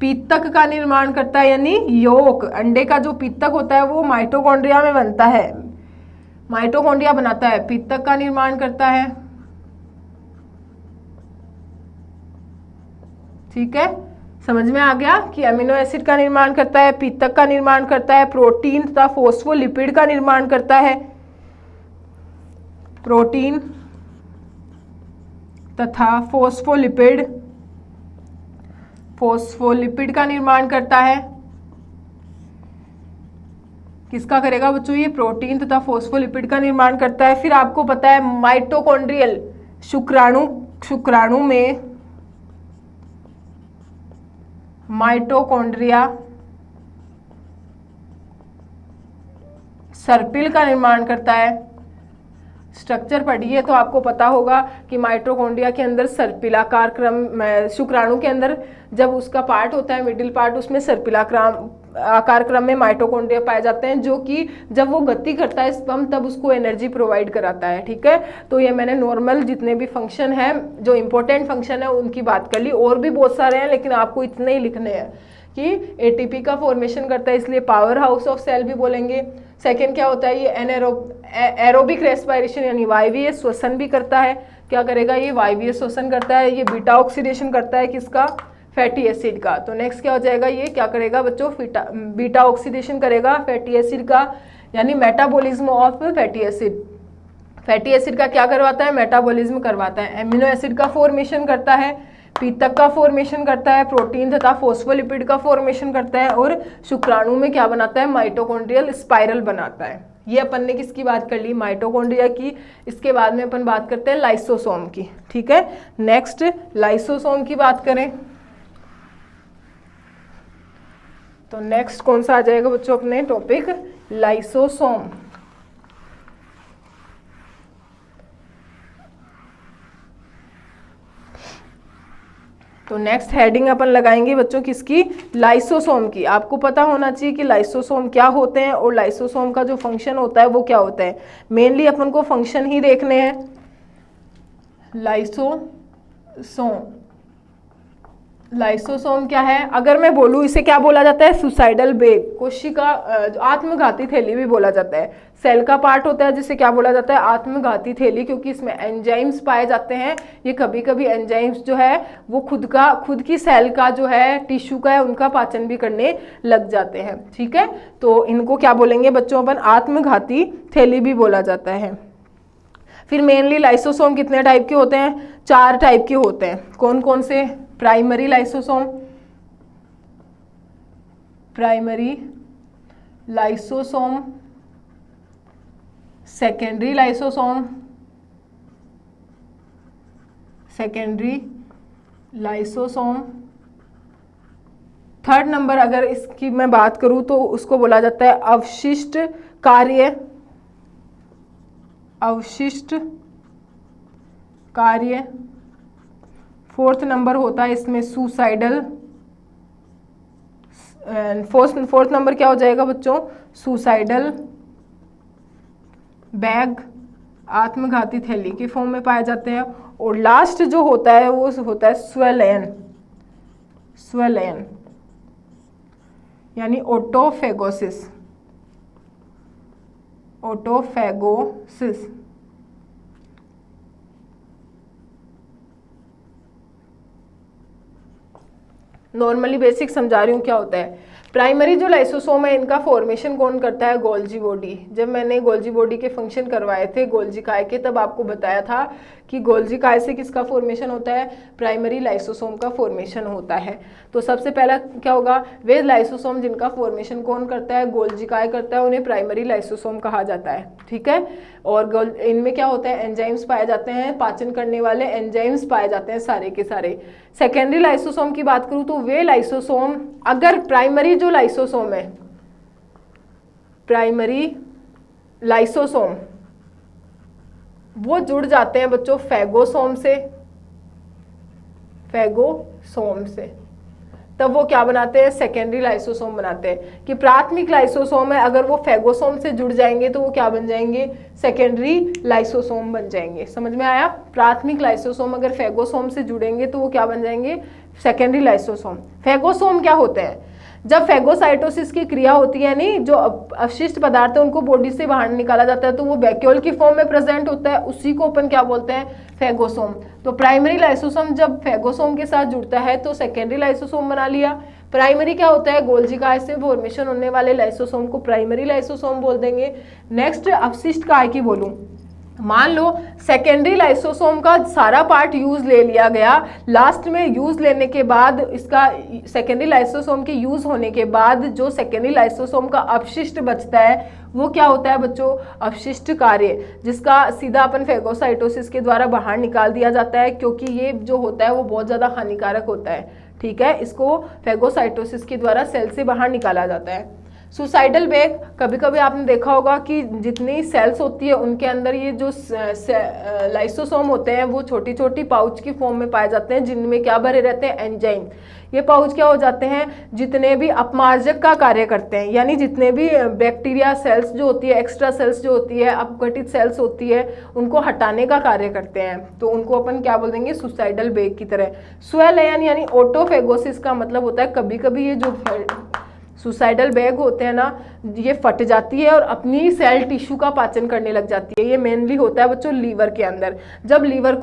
पीतक का निर्माण करता है, यानी योक, अंडे का जो पीतक होता है वो माइटोकॉन्ड्रिया में बनता है, माइटोकॉन्ड्रिया बनाता है, पीतक का निर्माण करता है, ठीक है। समझ में आ गया कि अमीनो एसिड का निर्माण करता है, पीतक का निर्माण करता है, प्रोटीन तथा फोस्फोलिपिड का निर्माण करता है, प्रोटीन तथा फोस्फोलिपिड, फोस्फोलिपिड का निर्माण करता है, किसका करेगा बच्चों, ये प्रोटीन तथा फोस्फोलिपिड का निर्माण करता है। फिर आपको पता है माइटोकॉन्ड्रियल शुक्राणु, शुक्राणु में माइटोकॉन्ड्रिया सर्पिल का निर्माण करता है। स्ट्रक्चर पढ़िए तो आपको पता होगा कि माइटोकॉन्ड्रिया के अंदर सर्पिलाकार क्रम, शुक्राणु के अंदर जब उसका पार्ट होता है मिडिल पार्ट, उसमें आकार क्रम में माइटोकॉन्ड्रिया पाए जाते हैं, जो कि जब वो गति करता है स्पर्म तब उसको एनर्जी प्रोवाइड कराता है, ठीक है। तो ये मैंने नॉर्मल जितने भी फंक्शन हैं, जो इंपॉर्टेंट फंक्शन है उनकी बात कर ली, और भी बहुत सारे हैं लेकिन आपको इतने ही लिखने हैं कि एटीपी का फॉर्मेशन करता है, इसलिए पावर हाउस ऑफ सेल भी बोलेंगे। सेकेंड क्या होता है, ये एरोबिक रेस्पिरेशन, यानी वायवीय श्वसन भी करता है, क्या करेगा, ये वायवीय श्वसन करता है, ये बीटा ऑक्सीडेशन करता है, किसका, फैटी एसिड का। तो नेक्स्ट क्या हो जाएगा, ये क्या करेगा बच्चों, बीटा ऑक्सीडेशन करेगा फैटी एसिड का, यानी metabolism of fatty acid. Fatty acid का क्या करवाता है, मेटाबॉलिज्म करवाता है। एमिनो एसिड का फॉर्मेशन करता है, पीतक का फॉर्मेशन करता है, प्रोटीन तथा फोस्फोलिपिड का फॉर्मेशन करता है, और शुक्राणु में क्या बनाता है, माइटोकॉन्ड्रियल स्पाइरल बनाता है। ये अपन ने किसकी बात कर ली, माइटोकॉन्ड्रिया की। इसके बाद में अपन बात करते हैं लाइसोसोम की। ठीक है, नेक्स्ट लाइसोसोम की बात करें तो नेक्स्ट कौन सा आ जाएगा बच्चों अपने टॉपिक, लाइसोसोम। तो नेक्स्ट हेडिंग अपन लगाएंगे बच्चों किसकी, लाइसोसोम की। आपको पता होना चाहिए कि लाइसोसोम क्या होते हैं और लाइसोसोम का जो फंक्शन होता है वो क्या होता है। मेनली अपन को फंक्शन ही देखने हैं। लाइसोसोम क्या है, अगर मैं बोलूँ इसे क्या बोला जाता है, सुसाइडल बेग, कोशिका आत्मघाती थैली भी बोला जाता है। सेल का पार्ट होता है जिसे क्या बोला जाता है, आत्मघाती थैली, क्योंकि इसमें एंजाइम्स पाए जाते हैं। ये कभी कभी एंजाइम्स जो है वो खुद की सेल का जो है टिश्यू का है उनका पाचन भी करने लग जाते हैं। ठीक है, तो इनको क्या बोलेंगे बच्चों अपन, आत्मघाती थैली भी बोला जाता है। फिर मेनली लाइसोसोम कितने टाइप के होते हैं, 4 टाइप के होते हैं। कौन कौन से, primary lysosome, secondary lysosome, third number अगर इसकी मैं बात करूं तो उसको बोला जाता है अवशिष्ट कार्य। फोर्थ नंबर होता है इसमें सुसाइडल, फोर्थ नंबर क्या हो जाएगा बच्चों, सुसाइडल बैग, आत्मघाती थैली के फॉर्म में पाए जाते हैं। और लास्ट जो होता है वो होता है स्वेलेन यानी ऑटोफेगोसिस। नॉर्मली बेसिक समझा रही हूँ क्या होता है। प्राइमरी जो लाइसोसोम है इनका फॉर्मेशन कौन करता है, गोल्जी बॉडी। जब मैंने गोल्जी बॉडी के फंक्शन करवाए थे गोल्जी काय के, तब आपको बताया था कि गोल्जी काय से किसका फॉर्मेशन होता है, प्राइमरी लाइसोसोम का फॉर्मेशन होता है। तो सबसे पहला क्या होगा, वे लाइसोसोम जिनका फॉर्मेशन कौन करता है, गोल्जी काय करता है, उन्हें प्राइमरी लाइसोसोम कहा जाता है। ठीक है, और इनमें क्या होता है, एंजाइम्स पाए जाते हैं, पाचन करने वाले एंजाइम्स पाए जाते हैं सारे के सारे। सेकेंडरी लाइसोसोम की बात करूं तो वे लाइसोसोम, अगर प्राइमरी जो लाइसोसोम है, प्राइमरी लाइसोसोम वो जुड़ जाते हैं बच्चों फैगोसोम से, तब वो क्या बनाते हैं, सेकेंडरी लाइसोसोम बनाते हैं। कि प्राथमिक लाइसोसोम है अगर वो फैगोसोम से जुड़ जाएंगे तो वो क्या बन जाएंगे, सेकेंडरी लाइसोसोम बन जाएंगे। समझ में आया, प्राथमिक लाइसोसोम अगर फैगोसोम से जुड़ेंगे तो वो क्या बन जाएंगे, सेकेंडरी लाइसोसोम। फैगोसोम क्या होते हैं, जब फैगोसाइटोसिस की क्रिया होती है, नहीं जो अवशिष्ट पदार्थ है उनको बॉडी से बाहर निकाला जाता है तो वो वैक्यूल की फॉर्म में प्रेजेंट होता है, उसी को अपन क्या बोलते हैं, फैगोसोम। तो प्राइमरी लाइसोसोम जब फैगोसोम के साथ जुड़ता है तो सेकेंडरी लाइसोसोम बना लिया। प्राइमरी क्या होता है, गोल्जी काय से फॉर्मेशन होने वाले लाइसोसोम को प्राइमरी लाइसोसोम बोल देंगे। नेक्स्ट अवशिष्ट काय की बोलूं, मान लो सेकेंडरी लाइसोसोम का सारा पार्ट यूज ले लिया गया, लास्ट में यूज लेने के बाद इसका सेकेंडरी लाइसोसोम के यूज होने के बाद जो सेकेंडरी लाइसोसोम का अपशिष्ट बचता है वो क्या होता है बच्चों, अवशिष्ट कार्य, जिसका सीधा अपन फैगोसाइटोसिस के द्वारा बाहर निकाल दिया जाता है, क्योंकि ये जो होता है वो बहुत ज़्यादा हानिकारक होता है। ठीक है, इसको फैगोसाइटोसिस के द्वारा सेल से बाहर निकाला जाता है। सुसाइडल बैग, कभी कभी आपने देखा होगा कि जितनी सेल्स होती है उनके अंदर ये जो लाइसोसोम होते हैं वो छोटी छोटी पाउच की फॉर्म में पाए जाते हैं, जिनमें क्या भरे रहते हैं, एंजाइम। ये पाउच क्या हो जाते हैं, जितने भी अपमार्जक का कार्य करते हैं, यानी जितने भी बैक्टीरिया सेल्स जो होती है, एक्स्ट्रा सेल्स जो होती है, अपघटित सेल्स होती है, उनको हटाने का कार्य करते हैं, तो उनको अपन क्या बोल देंगे, सुसाइडल बैग की तरह। स्वेलेन यानी ऑटोफेगोसिस का मतलब होता है कभी कभी ये जो सुसाइडल बैग होते हैं ना, ये फट जाती है और अपनी सेल टिश्यू का पाचन करने लग जाती है। ये मेनली होता है बच्चों लीवर के अंदर। जब लीवर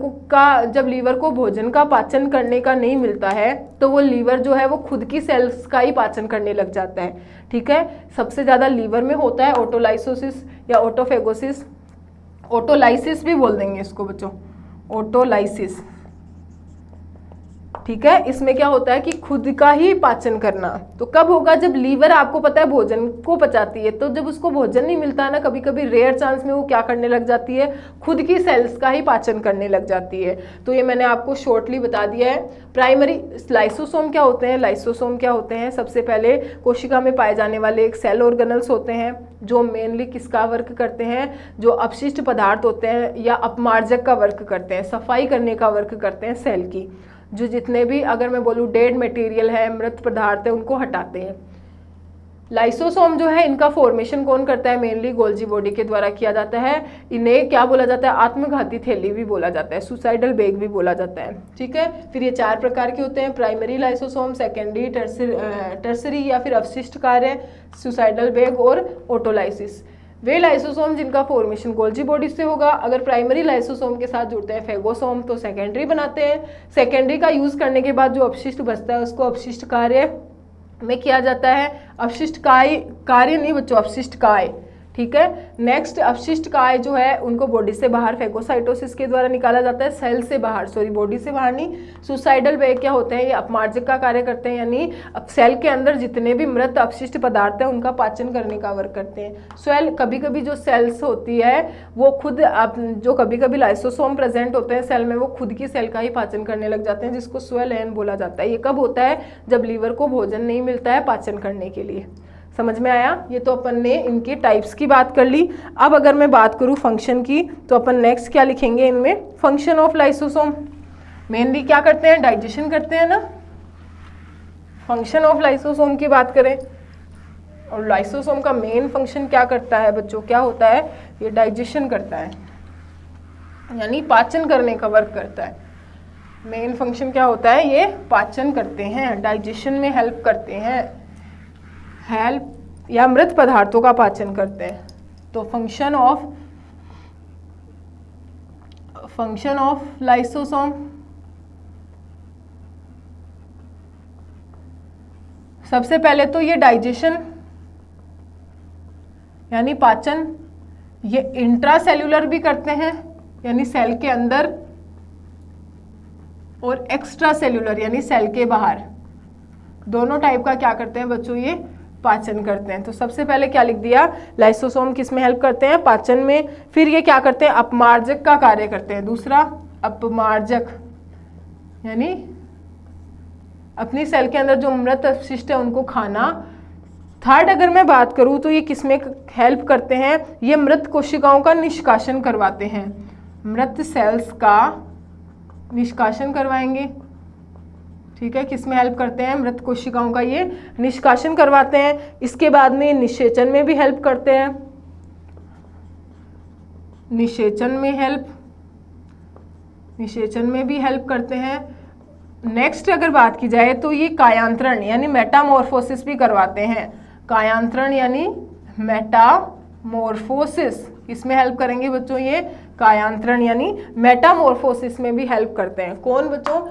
को भोजन का पाचन करने का नहीं मिलता है तो वो लीवर जो है वो खुद की सेल्स का ही पाचन करने लग जाता है। ठीक है, सबसे ज़्यादा लीवर में होता है ऑटोलाइसोसिस या ऑटोफेगोसिस, ऑटोलाइसिस भी बोल देंगे इसको बच्चों, ऑटोलाइसिस। ठीक है। इसमें क्या होता है कि खुद का ही पाचन करना। तो कब होगा? जब लीवर आपको पता है भोजन को पचाती है, तो जब उसको भोजन नहीं मिलता है ना, कभी कभी रेयर चांस में वो क्या करने लग जाती है, खुद की सेल्स का ही पाचन करने लग जाती है। तो ये मैंने आपको शॉर्टली बता दिया है। प्राइमरी लाइसोसोम क्या होते हैं? लाइसोसोम क्या होते हैं? सबसे पहले कोशिका में पाए जाने वाले एक सेल ऑर्गेनल्स होते हैं जो मेनली किसका वर्क करते हैं? जो अपशिष्ट पदार्थ होते हैं या अपमार्जक का वर्क करते हैं, सफाई करने का वर्क करते हैं सेल की। जो जितने भी, अगर मैं बोलूँ डेड मटेरियल है, मृत पदार्थ है, उनको हटाते हैं। लाइसोसोम जो है, इनका फॉर्मेशन कौन करता है? मेनली गोल्जी बॉडी के द्वारा किया जाता है। इन्हें क्या बोला जाता है? आत्मघाती थैली भी बोला जाता है, सुसाइडल बैग भी बोला जाता है, ठीक है। फिर ये 4 प्रकार के होते हैं: प्राइमरी लाइसोसोम, सेकेंडरी, टर्सरी या फिर अवशिष्ट कार्य, सुसाइडल बैग और ऑटोलाइसिस। वे लाइसोसोम जिनका फॉर्मेशन गोल्जी बॉडी से होगा, अगर प्राइमरी लाइसोसोम के साथ जुड़ते हैं फेगोसोम तो सेकेंडरी बनाते हैं। सेकेंडरी का यूज करने के बाद जो अपशिष्ट बचता है उसको अपशिष्ट कार्य में किया जाता है। अपशिष्ट कार्य नहीं बच्चों, अपशिष्ट काय, ठीक है। नेक्स्ट, अपशिष्ट काय जो है उनको बॉडी से बाहर फेगोसाइटोसिस के द्वारा निकाला जाता है, सेल से बाहर, सॉरी बॉडी से बाहर नहीं। सुसाइडल बैग क्या होते हैं? ये अपमार्जक का कार्य करते हैं, यानी अब सेल के अंदर जितने भी मृत अपशिष्ट पदार्थ हैं उनका पाचन करने का वर्क करते हैं। सेल, कभी कभी जो सेल्स होती है वो खुद जो कभी कभी लाइसोसोम प्रेजेंट होते हैं सेल में, वो खुद की सेल का ही पाचन करने लग जाते हैं, जिसको स्वेल बोला जाता है। ये कब होता है? जब लीवर को भोजन नहीं मिलता है पाचन करने के लिए। समझ में आया? ये तो अपन ने इनके टाइप्स की बात कर ली। अब अगर मैं बात करूं फंक्शन की, तो अपन नेक्स्ट क्या लिखेंगे इनमें? Function of lysosome. मेनली क्या करते हैं? डाइजेशन करते हैं ना। फंक्शन ऑफ लाइसोसोम की बात करें, और लाइसोसोम का मेन फंक्शन क्या करता है बच्चों? क्या होता है? ये डाइजेशन करता है, यानी पाचन करने का वर्क करता है। मेन फंक्शन क्या होता है? ये पाचन करते हैं, डाइजेशन में हेल्प करते हैं, हेल्प या मृत पदार्थों का पाचन करते हैं। तो फंक्शन ऑफ लाइसोसोम, सबसे पहले तो ये डाइजेशन यानी पाचन, ये इंट्रासेल्यूलर भी करते हैं यानी सेल के अंदर, और एक्स्ट्रा सेल्यूलर यानी सेल के बाहर, दोनों टाइप का क्या करते हैं बच्चों? ये पाचन करते हैं। तो सबसे पहले क्या लिख दिया? लाइसोसोम किस में हेल्प करते हैं? पाचन में। फिर ये क्या करते हैं? अपमार्जक का कार्य करते हैं। दूसरा, अपमार्जक यानी अपनी सेल के अंदर जो मृत अपशिष्ट है उनको खाना। थर्ड, अगर मैं बात करूं तो ये किस में हेल्प करते हैं? ये मृत कोशिकाओं का निष्कासन करवाते हैं, मृत सेल्स का निष्कासन करवाएंगे, ठीक है। किस में हेल्प करते हैं? मृत कोशिकाओं का ये निष्कासन करवाते हैं। इसके बाद में निषेचन में भी हेल्प करते हैं, निषेचन में भी हेल्प करते हैं। नेक्स्ट अगर बात की जाए तो ये कायांतरण यानी मेटामॉर्फोसिस भी करवाते हैं। कायांतरण यानी मेटामॉर्फोसिस, इसमें हेल्प करेंगे बच्चों ये कायांतरण यानी मेटामॉर्फोसिस में भी हेल्प करते हैं। कौन बच्चों?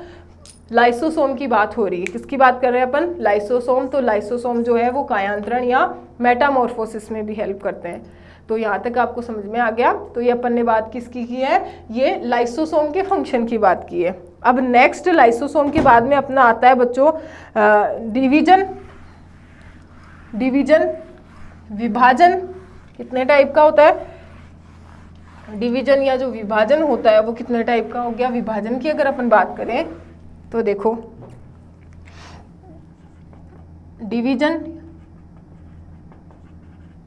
लाइसोसोम की बात हो रही है। किसकी बात कर रहे हैं अपन? लाइसोसोम। तो लाइसोसोम जो है वो कायांतरण या मेटामॉर्फोसिस में भी हेल्प करते हैं। तो यहाँ तक आपको समझ में आ गया। तो ये अपन ने बात किसकी की है? ये लाइसोसोम के फंक्शन की बात की है। अब नेक्स्ट लाइसोसोम के बाद में अपना आता है बच्चों डिवीजन, विभाजन। कितने टाइप का होता है? डिवीजन या जो विभाजन होता है वो कितने टाइप का हो गया? विभाजन की अगर अपन बात करें तो देखो, डिवीजन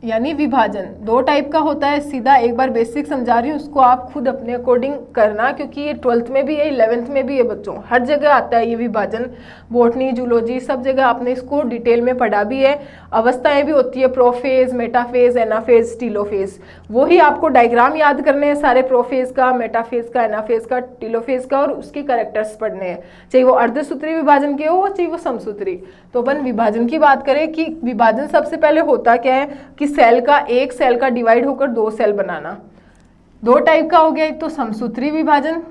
यानी विभाजन 2 टाइप का होता है। सीधा एक बार बेसिक समझा रही हूँ, उसको आप खुद अपने अकॉर्डिंग करना, क्योंकि ये 12th में भी है, 11th में भी है बच्चों, हर जगह आता है ये विभाजन। बॉटनी, जूलॉजी सब जगह आपने इसको डिटेल में पढ़ा भी है। अवस्थाएं भी होती है, प्रोफेज, मेटाफेज, एनाफेज, टीलोफेज। वही आपको डायग्राम याद करने हैं सारे, प्रोफेज का, मेटाफेज का, एनाफेज का, टीलोफेज का, और उसके कैरेक्टर्स पढ़ने हैं, चाहे वो अर्धसूत्री विभाजन के हो चाहे वो समसूत्री। तो अपन विभाजन की बात करें कि विभाजन सबसे पहले होता क्या है कि सेल का, एक सेल का डिवाइड होकर 2 सेल बनाना। 2 टाइप का हो गया, एक तो समसूत्री विभाजन,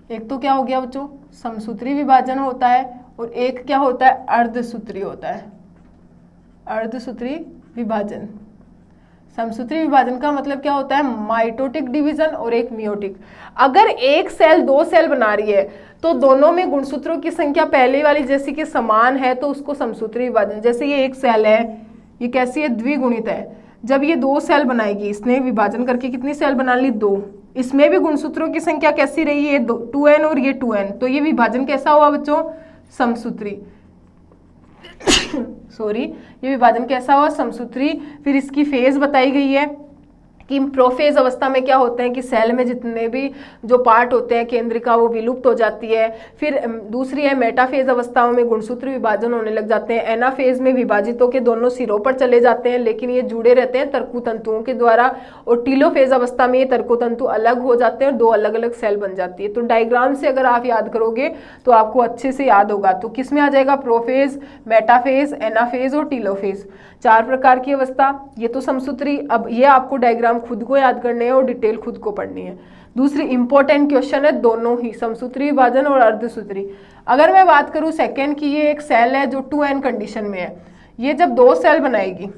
एक तो क्या हो गया बच्चों? समसूत्री विभाजन होता है, और एक क्या होता है? अर्धसूत्री होता है, अर्धसूत्री विभाजन। समसूत्री विभाजन का मतलब क्या होता है? माइटोटिक डिवीजन और एक मियोटिक। अगर एक सेल दो सेल बना रही है तो दोनों में गुणसूत्रों की संख्या पहले वाली जैसी कि समान है तो उसको समसूत्री विभाजन। जैसे ये एक सेल है, ये कैसी है? द्विगुणित है। जब ये दो सेल बनाएगी, इसने विभाजन करके कितनी सेल बना ली? 2। इसमें भी गुणसूत्रों की संख्या कैसी रही है? 2n और ये 2n। तो ये विभाजन कैसा हुआ बच्चों? समसूत्री। सॉरी, ये विभाजन कैसा हुआ? समसूत्री। फिर इसकी फेज बताई गई है कि प्रोफेज अवस्था में क्या होते हैं कि सेल में जितने भी जो पार्ट होते हैं केंद्रिका वो विलुप्त हो जाती है। फिर दूसरी है मेटाफेज अवस्थाओं में गुणसूत्र विभाजन होने लग जाते हैं। एनाफेज में विभाजितों के दोनों सिरों पर चले जाते हैं लेकिन ये जुड़े रहते हैं तर्कुतंतुओं के द्वारा। और टीलोफेज अवस्था में ये तर्कुतंतु अलग हो जाते हैं और 2 अलग अलग सेल बन जाती है। तो डायग्राम से अगर आप याद करोगे तो आपको अच्छे से याद होगा। तो किस में आ जाएगा? प्रोफेज, मेटाफेज, एनाफेज और टीलोफेज। 4 प्रकार की अवस्था। ये तो समसूत्री। अब ये आपको डायग्राम खुद को याद करने हैं और डिटेल खुद को पढ़नी है। दूसरी इंपॉर्टेंट क्वेश्चन है दोनों ही, समसूत्री विभाजन और अर्धसूत्री। अगर मैं बात करूं सेकेंड की, ये एक सेल है जो 2n कंडीशन में है। ये जब 2 सेल बनाएगी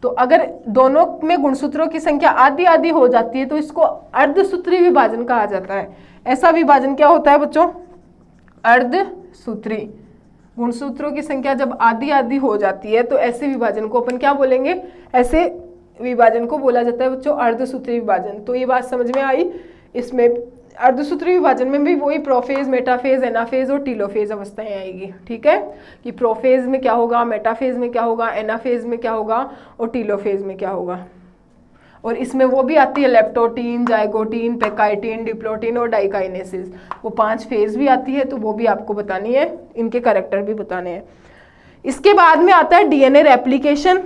तो अगर दोनों में गुणसूत्रों की संख्या आधी आधी हो जाती है तो इसको अर्धसूत्री विभाजन कहा जाता है। ऐसा विभाजन क्या होता है बच्चों? अर्धसूत्री। गुणसूत्रों की संख्या जब आधी आधी हो जाती है तो ऐसे विभाजन को अपन क्या बोलेंगे? ऐसे विभाजन को बोला जाता है बच्चों अर्धसूत्री विभाजन। तो ये बात समझ में आई। इसमें अर्धसूत्री विभाजन में भी वही प्रोफेज, मेटाफेज, एनाफेज और टीलोफेज अवस्थाएं आएगी। ठीक है कि प्रोफेज में क्या होगा, मेटाफेज में क्या होगा, एनाफेज में क्या होगा और टीलोफेज में क्या होगा। और इसमें वो भी आती है लेप्टोटीन, जाइगोटीन, पेकाइटिन, डिप्लोटीन और डाइकाइनेसिस। वो 5 फेज भी आती है तो वो भी आपको बतानी है, इनके कैरेक्टर भी बताने हैं। इसके बाद में आता है डीएनए रेप्लिकेशन।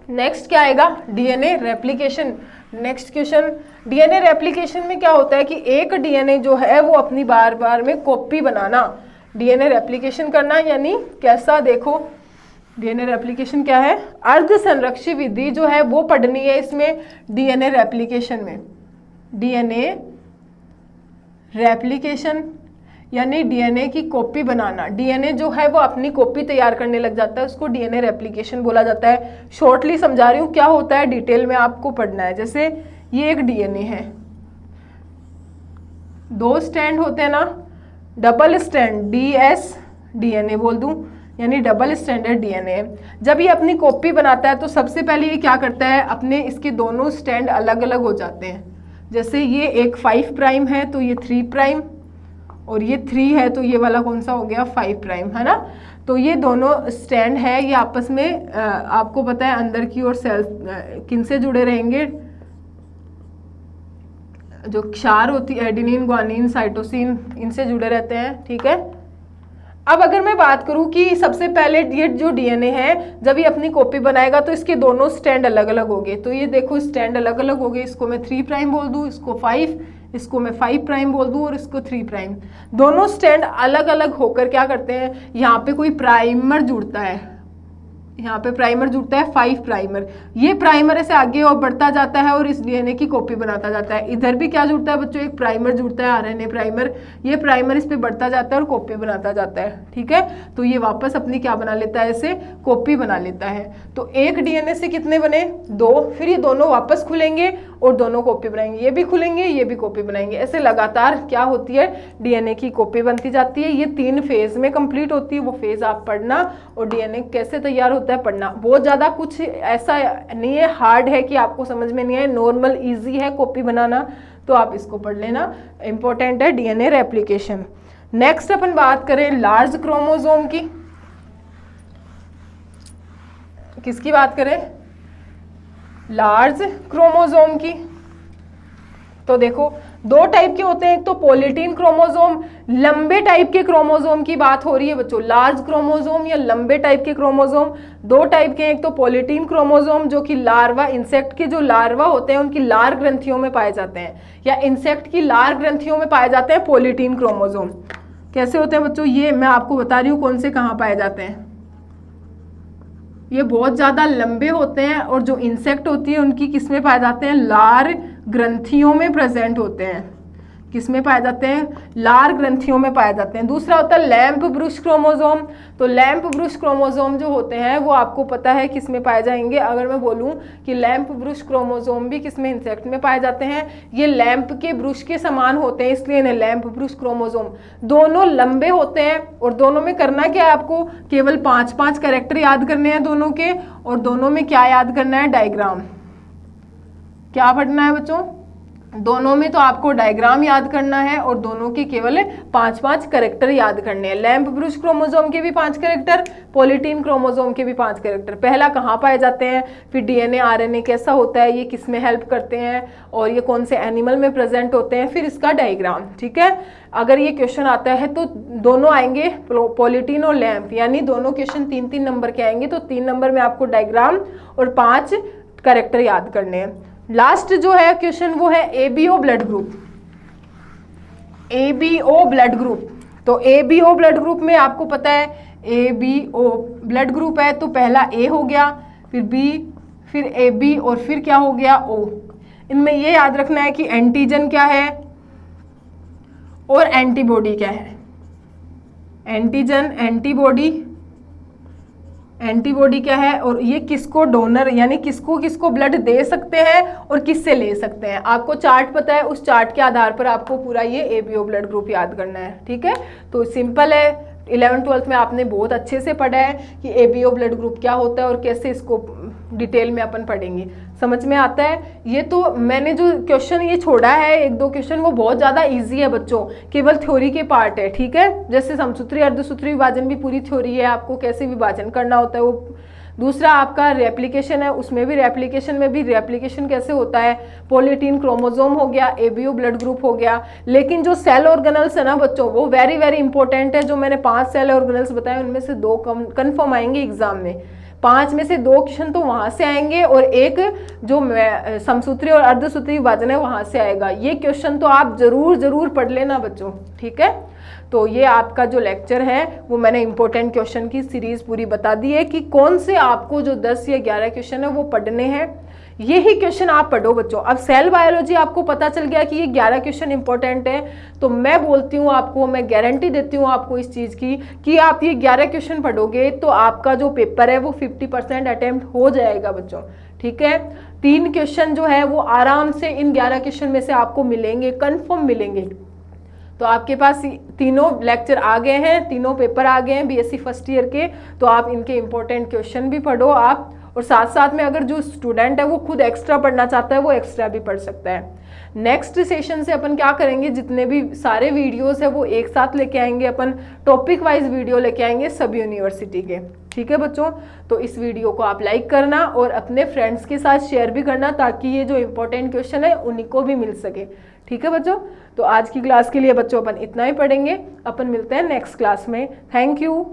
नेक्स्ट क्या आएगा? DNA replication. Next question, DNA replication में क्या होता है कि एक डीएनए जो है वो अपनी बार बार में कॉपी बनाना, डीएनए रेप्लिकेशन करना। यानी कैसा? देखो डीएनए रेप्लिकेशन क्या है? अर्ध संरक्षी विधि जो है वो पढ़नी है इसमें डीएनए रेप्लिकेशन में। डीएनए रेप्लिकेशन यानी डीएनए की कॉपी बनाना। डीएनए जो है वो अपनी कॉपी तैयार करने लग जाता है, उसको डीएनए रेप्लिकेशन बोला जाता है। शॉर्टली समझा रही हूँ, क्या होता है डिटेल में आपको पढ़ना है। जैसे ये एक डीएनए है, 2 स्टैंड होते हैं ना, डबल स्टैंड डीएस डीएनए बोल दूं, यानी डबल स्टैंडर्ड डीएनए। जब ये अपनी कॉपी बनाता है तो सबसे पहले ये क्या करता है? अपने इसके दोनों स्टैंड अलग अलग हो जाते हैं। जैसे ये एक 5 प्राइम है तो ये 3 प्राइम, और ये 3 है तो ये वाला कौन सा हो गया? 5 प्राइम, है ना। तो ये दोनों स्टैंड है, ये आपस में आपको पता है अंदर की ओर सेल किन से जुड़े रहेंगे? जो क्षार होती है, एडेनिन, ग्वानिन, साइटोसिन, इनसे जुड़े रहते हैं। ठीक है। अब अगर मैं बात करूं कि सबसे पहले ये जो डीएनए है जब ये अपनी कॉपी बनाएगा तो इसके दोनों स्टैंड अलग अलग हो गए। तो ये देखो स्टैंड अलग अलग हो गए, इसको मैं 3 प्राइम बोल दूं, इसको 5, इसको मैं 5 प्राइम बोल दूं और इसको 3 प्राइम। दोनों स्टैंड अलग अलग होकर क्या करते हैं? यहाँ पे कोई प्राइमर जुड़ता है, यहाँ पे प्राइमर जुड़ता है 5 प्राइमर। ये प्राइमर ऐसे आगे और बढ़ता जाता है और इस डीएनए की कॉपी बनाता जाता है। इधर भी क्या जुड़ता है बच्चों? एक प्राइमर जुड़ता है, आरएनए प्राइमर। ये प्राइमर इस पे बढ़ता जाता है और कॉपी बनाता जाता है। ठीक है, तो ये वापस अपनी क्या बना लेता है? इसे कॉपी बना लेता है। तो एक डीएनए से कितने बने? 2। फिर ये दोनों वापस खुलेंगे और दोनों कॉपी बनाएंगे, ये भी खुलेंगे, ये भी कॉपी बनाएंगे। ऐसे लगातार क्या होती है? डीएनए की कॉपी बनती जाती है। ये 3 फेज में कंप्लीट होती है, वो फेज आप पढ़ना। और डीएनए कैसे तैयार होता है पढ़ना। बहुत ज्यादा कुछ ऐसा नहीं है, हार्ड है कि आपको समझ में नहीं आए, नॉर्मल इजी है कॉपी बनाना, तो आप इसको पढ़ लेना। इंपॉर्टेंट है डीएनए रेप्लिकेशन। नेक्स्ट अपन बात करें लार्ज क्रोमोसोम की। किसकी बात करें? लार्ज क्रोमोसोम की। तो देखो 2 टाइप के होते हैं, एक तो पॉलीटीन क्रोमोसोम, लंबे टाइप के क्रोमोसोम की बात हो रही है बच्चों। लार्ज क्रोमोसोम या लंबे टाइप के क्रोमोसोम 2 टाइप के हैं। एक तो पॉलीटीन क्रोमोसोम जो कि लार्वा, इंसेक्ट के जो लार्वा होते हैं उनकी लार ग्रंथियों में पाए जाते हैं, या इंसेक्ट की लार ग्रंथियों में पाए जाते हैं पॉलीटीन क्रोमोसोम। कैसे होते हैं बच्चों? ये मैं आपको बता रही हूँ कौन से कहाँ पाए जाते हैं। ये बहुत ज़्यादा लंबे होते हैं और जो इंसेक्ट होती है उनकी किस में पाए जाते हैं? लार ग्रंथियों में प्रेजेंट होते हैं। किस में पाए जाते हैं? लार ग्रंथियों में पाए जाते हैं। दूसरा होता है लैंप ब्रुश क्रोमोसोम। तो लैंप ब्रुश क्रोमोसोम जो होते हैं वो आपको पता है किस में पाए जाएंगे। अगर मैं बोलूं कि लैंप ब्रुश क्रोमोसोम भी किस में? इंसेक्ट में पाए जाते हैं। ये लैंप के ब्रुश के समान होते हैं, इसलिए इन्हें लैंप ब्रुश क्रोमोसोम। दोनों लंबे होते हैं और दोनों में करना क्या है आपको? केवल 5-5 कैरेक्टर याद करने हैं दोनों के, और दोनों में क्या याद करना है? डायग्राम। क्या पढ़ना है बच्चों? दोनों में तो आपको डायग्राम याद करना है और दोनों के केवल 5-5 कैरेक्टर याद करने हैं। लैंप ब्रुश क्रोमोसोम के भी 5 कैरेक्टर, पॉलीटीन क्रोमोसोम के भी 5 कैरेक्टर। पहला कहाँ पाए जाते हैं, फिर डीएनए आरएनए कैसा होता है, ये किस में हेल्प करते हैं और ये कौन से एनिमल में प्रेजेंट होते हैं, फिर इसका डायग्राम। ठीक है, अगर ये क्वेश्चन आता है तो दोनों आएंगे पॉलीटीन और लैंप, यानी दोनों क्वेश्चन 3-3 नंबर के आएंगे। तो 3 नंबर में आपको डायग्राम और 5 कैरेक्टर याद करने हैं। लास्ट जो है क्वेश्चन वो है ABO blood group. ABO blood group, तो एबीओ ब्लड ग्रुप में आपको पता है एबीओ ब्लड ग्रुप है तो पहला ए हो गया, फिर बी, फिर एबी और फिर क्या हो गया? ओ। इनमें ये याद रखना है कि एंटीजन क्या है और एंटीबॉडी क्या है। एंटीजन, एंटीबॉडी क्या है, और ये किसको डोनर यानी किसको किसको ब्लड दे सकते हैं और किससे ले सकते हैं। आपको चार्ट पता है, उस चार्ट के आधार पर आपको पूरा ये एबीओ ब्लड ग्रुप याद करना है। ठीक है, तो सिंपल है। 11th-12th में आपने बहुत अच्छे से पढ़ा है कि एबीओ ब्लड ग्रुप क्या होता है और कैसे इसको डिटेल में अपन पढ़ेंगे, समझ में आता है। ये तो मैंने जो क्वेश्चन ये छोड़ा है 1-2 क्वेश्चन, वो बहुत ज़्यादा इजी है बच्चों, केवल थ्योरी के पार्ट है। ठीक है, जैसे समसूत्री अर्धसूत्री विभाजन भी पूरी थ्योरी है, आपको कैसे विभाजन करना होता है वो। दूसरा आपका रेप्लिकेशन है, उसमें भी रेप्लिकेशन कैसे होता है। पॉलीटीन क्रोमोसोम हो गया, एबीओ ब्लड ग्रुप हो गया। लेकिन जो सेल ऑर्गेनल्स है ना बच्चों, वो वेरी वेरी इंपॉर्टेंट है। जो मैंने 5 सेल ऑर्गेनल्स बताए उनमें से 2 कन्फर्म आएंगे एग्जाम में। 5 में से 2 क्वेश्चन तो वहां से आएंगे और एक जो समसूत्री और अर्धसूत्री विभाजन है वहां से आएगा। ये क्वेश्चन तो आप जरूर पढ़ लेना बच्चों। ठीक है, तो ये आपका जो लेक्चर है वो मैंने इंपॉर्टेंट क्वेश्चन की सीरीज पूरी बता दी है कि कौन से आपको जो 10 या 11 क्वेश्चन है वो पढ़ने हैं। यही क्वेश्चन आप पढ़ो बच्चों। अब सेल बायोलॉजी आपको पता चल गया कि ये 11 क्वेश्चन इंपॉर्टेंट है, तो मैं बोलती हूँ आपको, मैं गारंटी देती हूँ आपको इस चीज़ की कि आप ये 11 क्वेश्चन पढ़ोगे तो आपका जो पेपर है वो 50% अटेम्प्ट हो जाएगा बच्चों। ठीक है, 3 क्वेश्चन जो है वो आराम से इन 11 क्वेश्चन में से आपको मिलेंगे, कन्फर्म मिलेंगे। तो आपके पास तीनों लेक्चर आ गए हैं, तीनों पेपर आ गए हैं बीएससी फर्स्ट ईयर के, तो आप इनके इंपॉर्टेंट क्वेश्चन भी पढ़ो आप, और साथ साथ में अगर जो स्टूडेंट है वो खुद एक्स्ट्रा पढ़ना चाहता है वो एक्स्ट्रा भी पढ़ सकता है। नेक्स्ट सेशन से अपन क्या करेंगे, जितने भी सारे वीडियोस है वो एक साथ लेके आएंगे, अपन टॉपिक वाइज वीडियो लेके आएंगे सब यूनिवर्सिटी के। ठीक है बच्चों, तो इस वीडियो को आप लाइक करना और अपने फ्रेंड्स के साथ शेयर भी करना ताकि ये जो इंपॉर्टेंट क्वेश्चन है उन्हीं को भी मिल सके। ठीक है बच्चों, तो आज की क्लास के लिए बच्चों अपन इतना ही पढ़ेंगे, अपन मिलते हैं नेक्स्ट क्लास में। Thank you.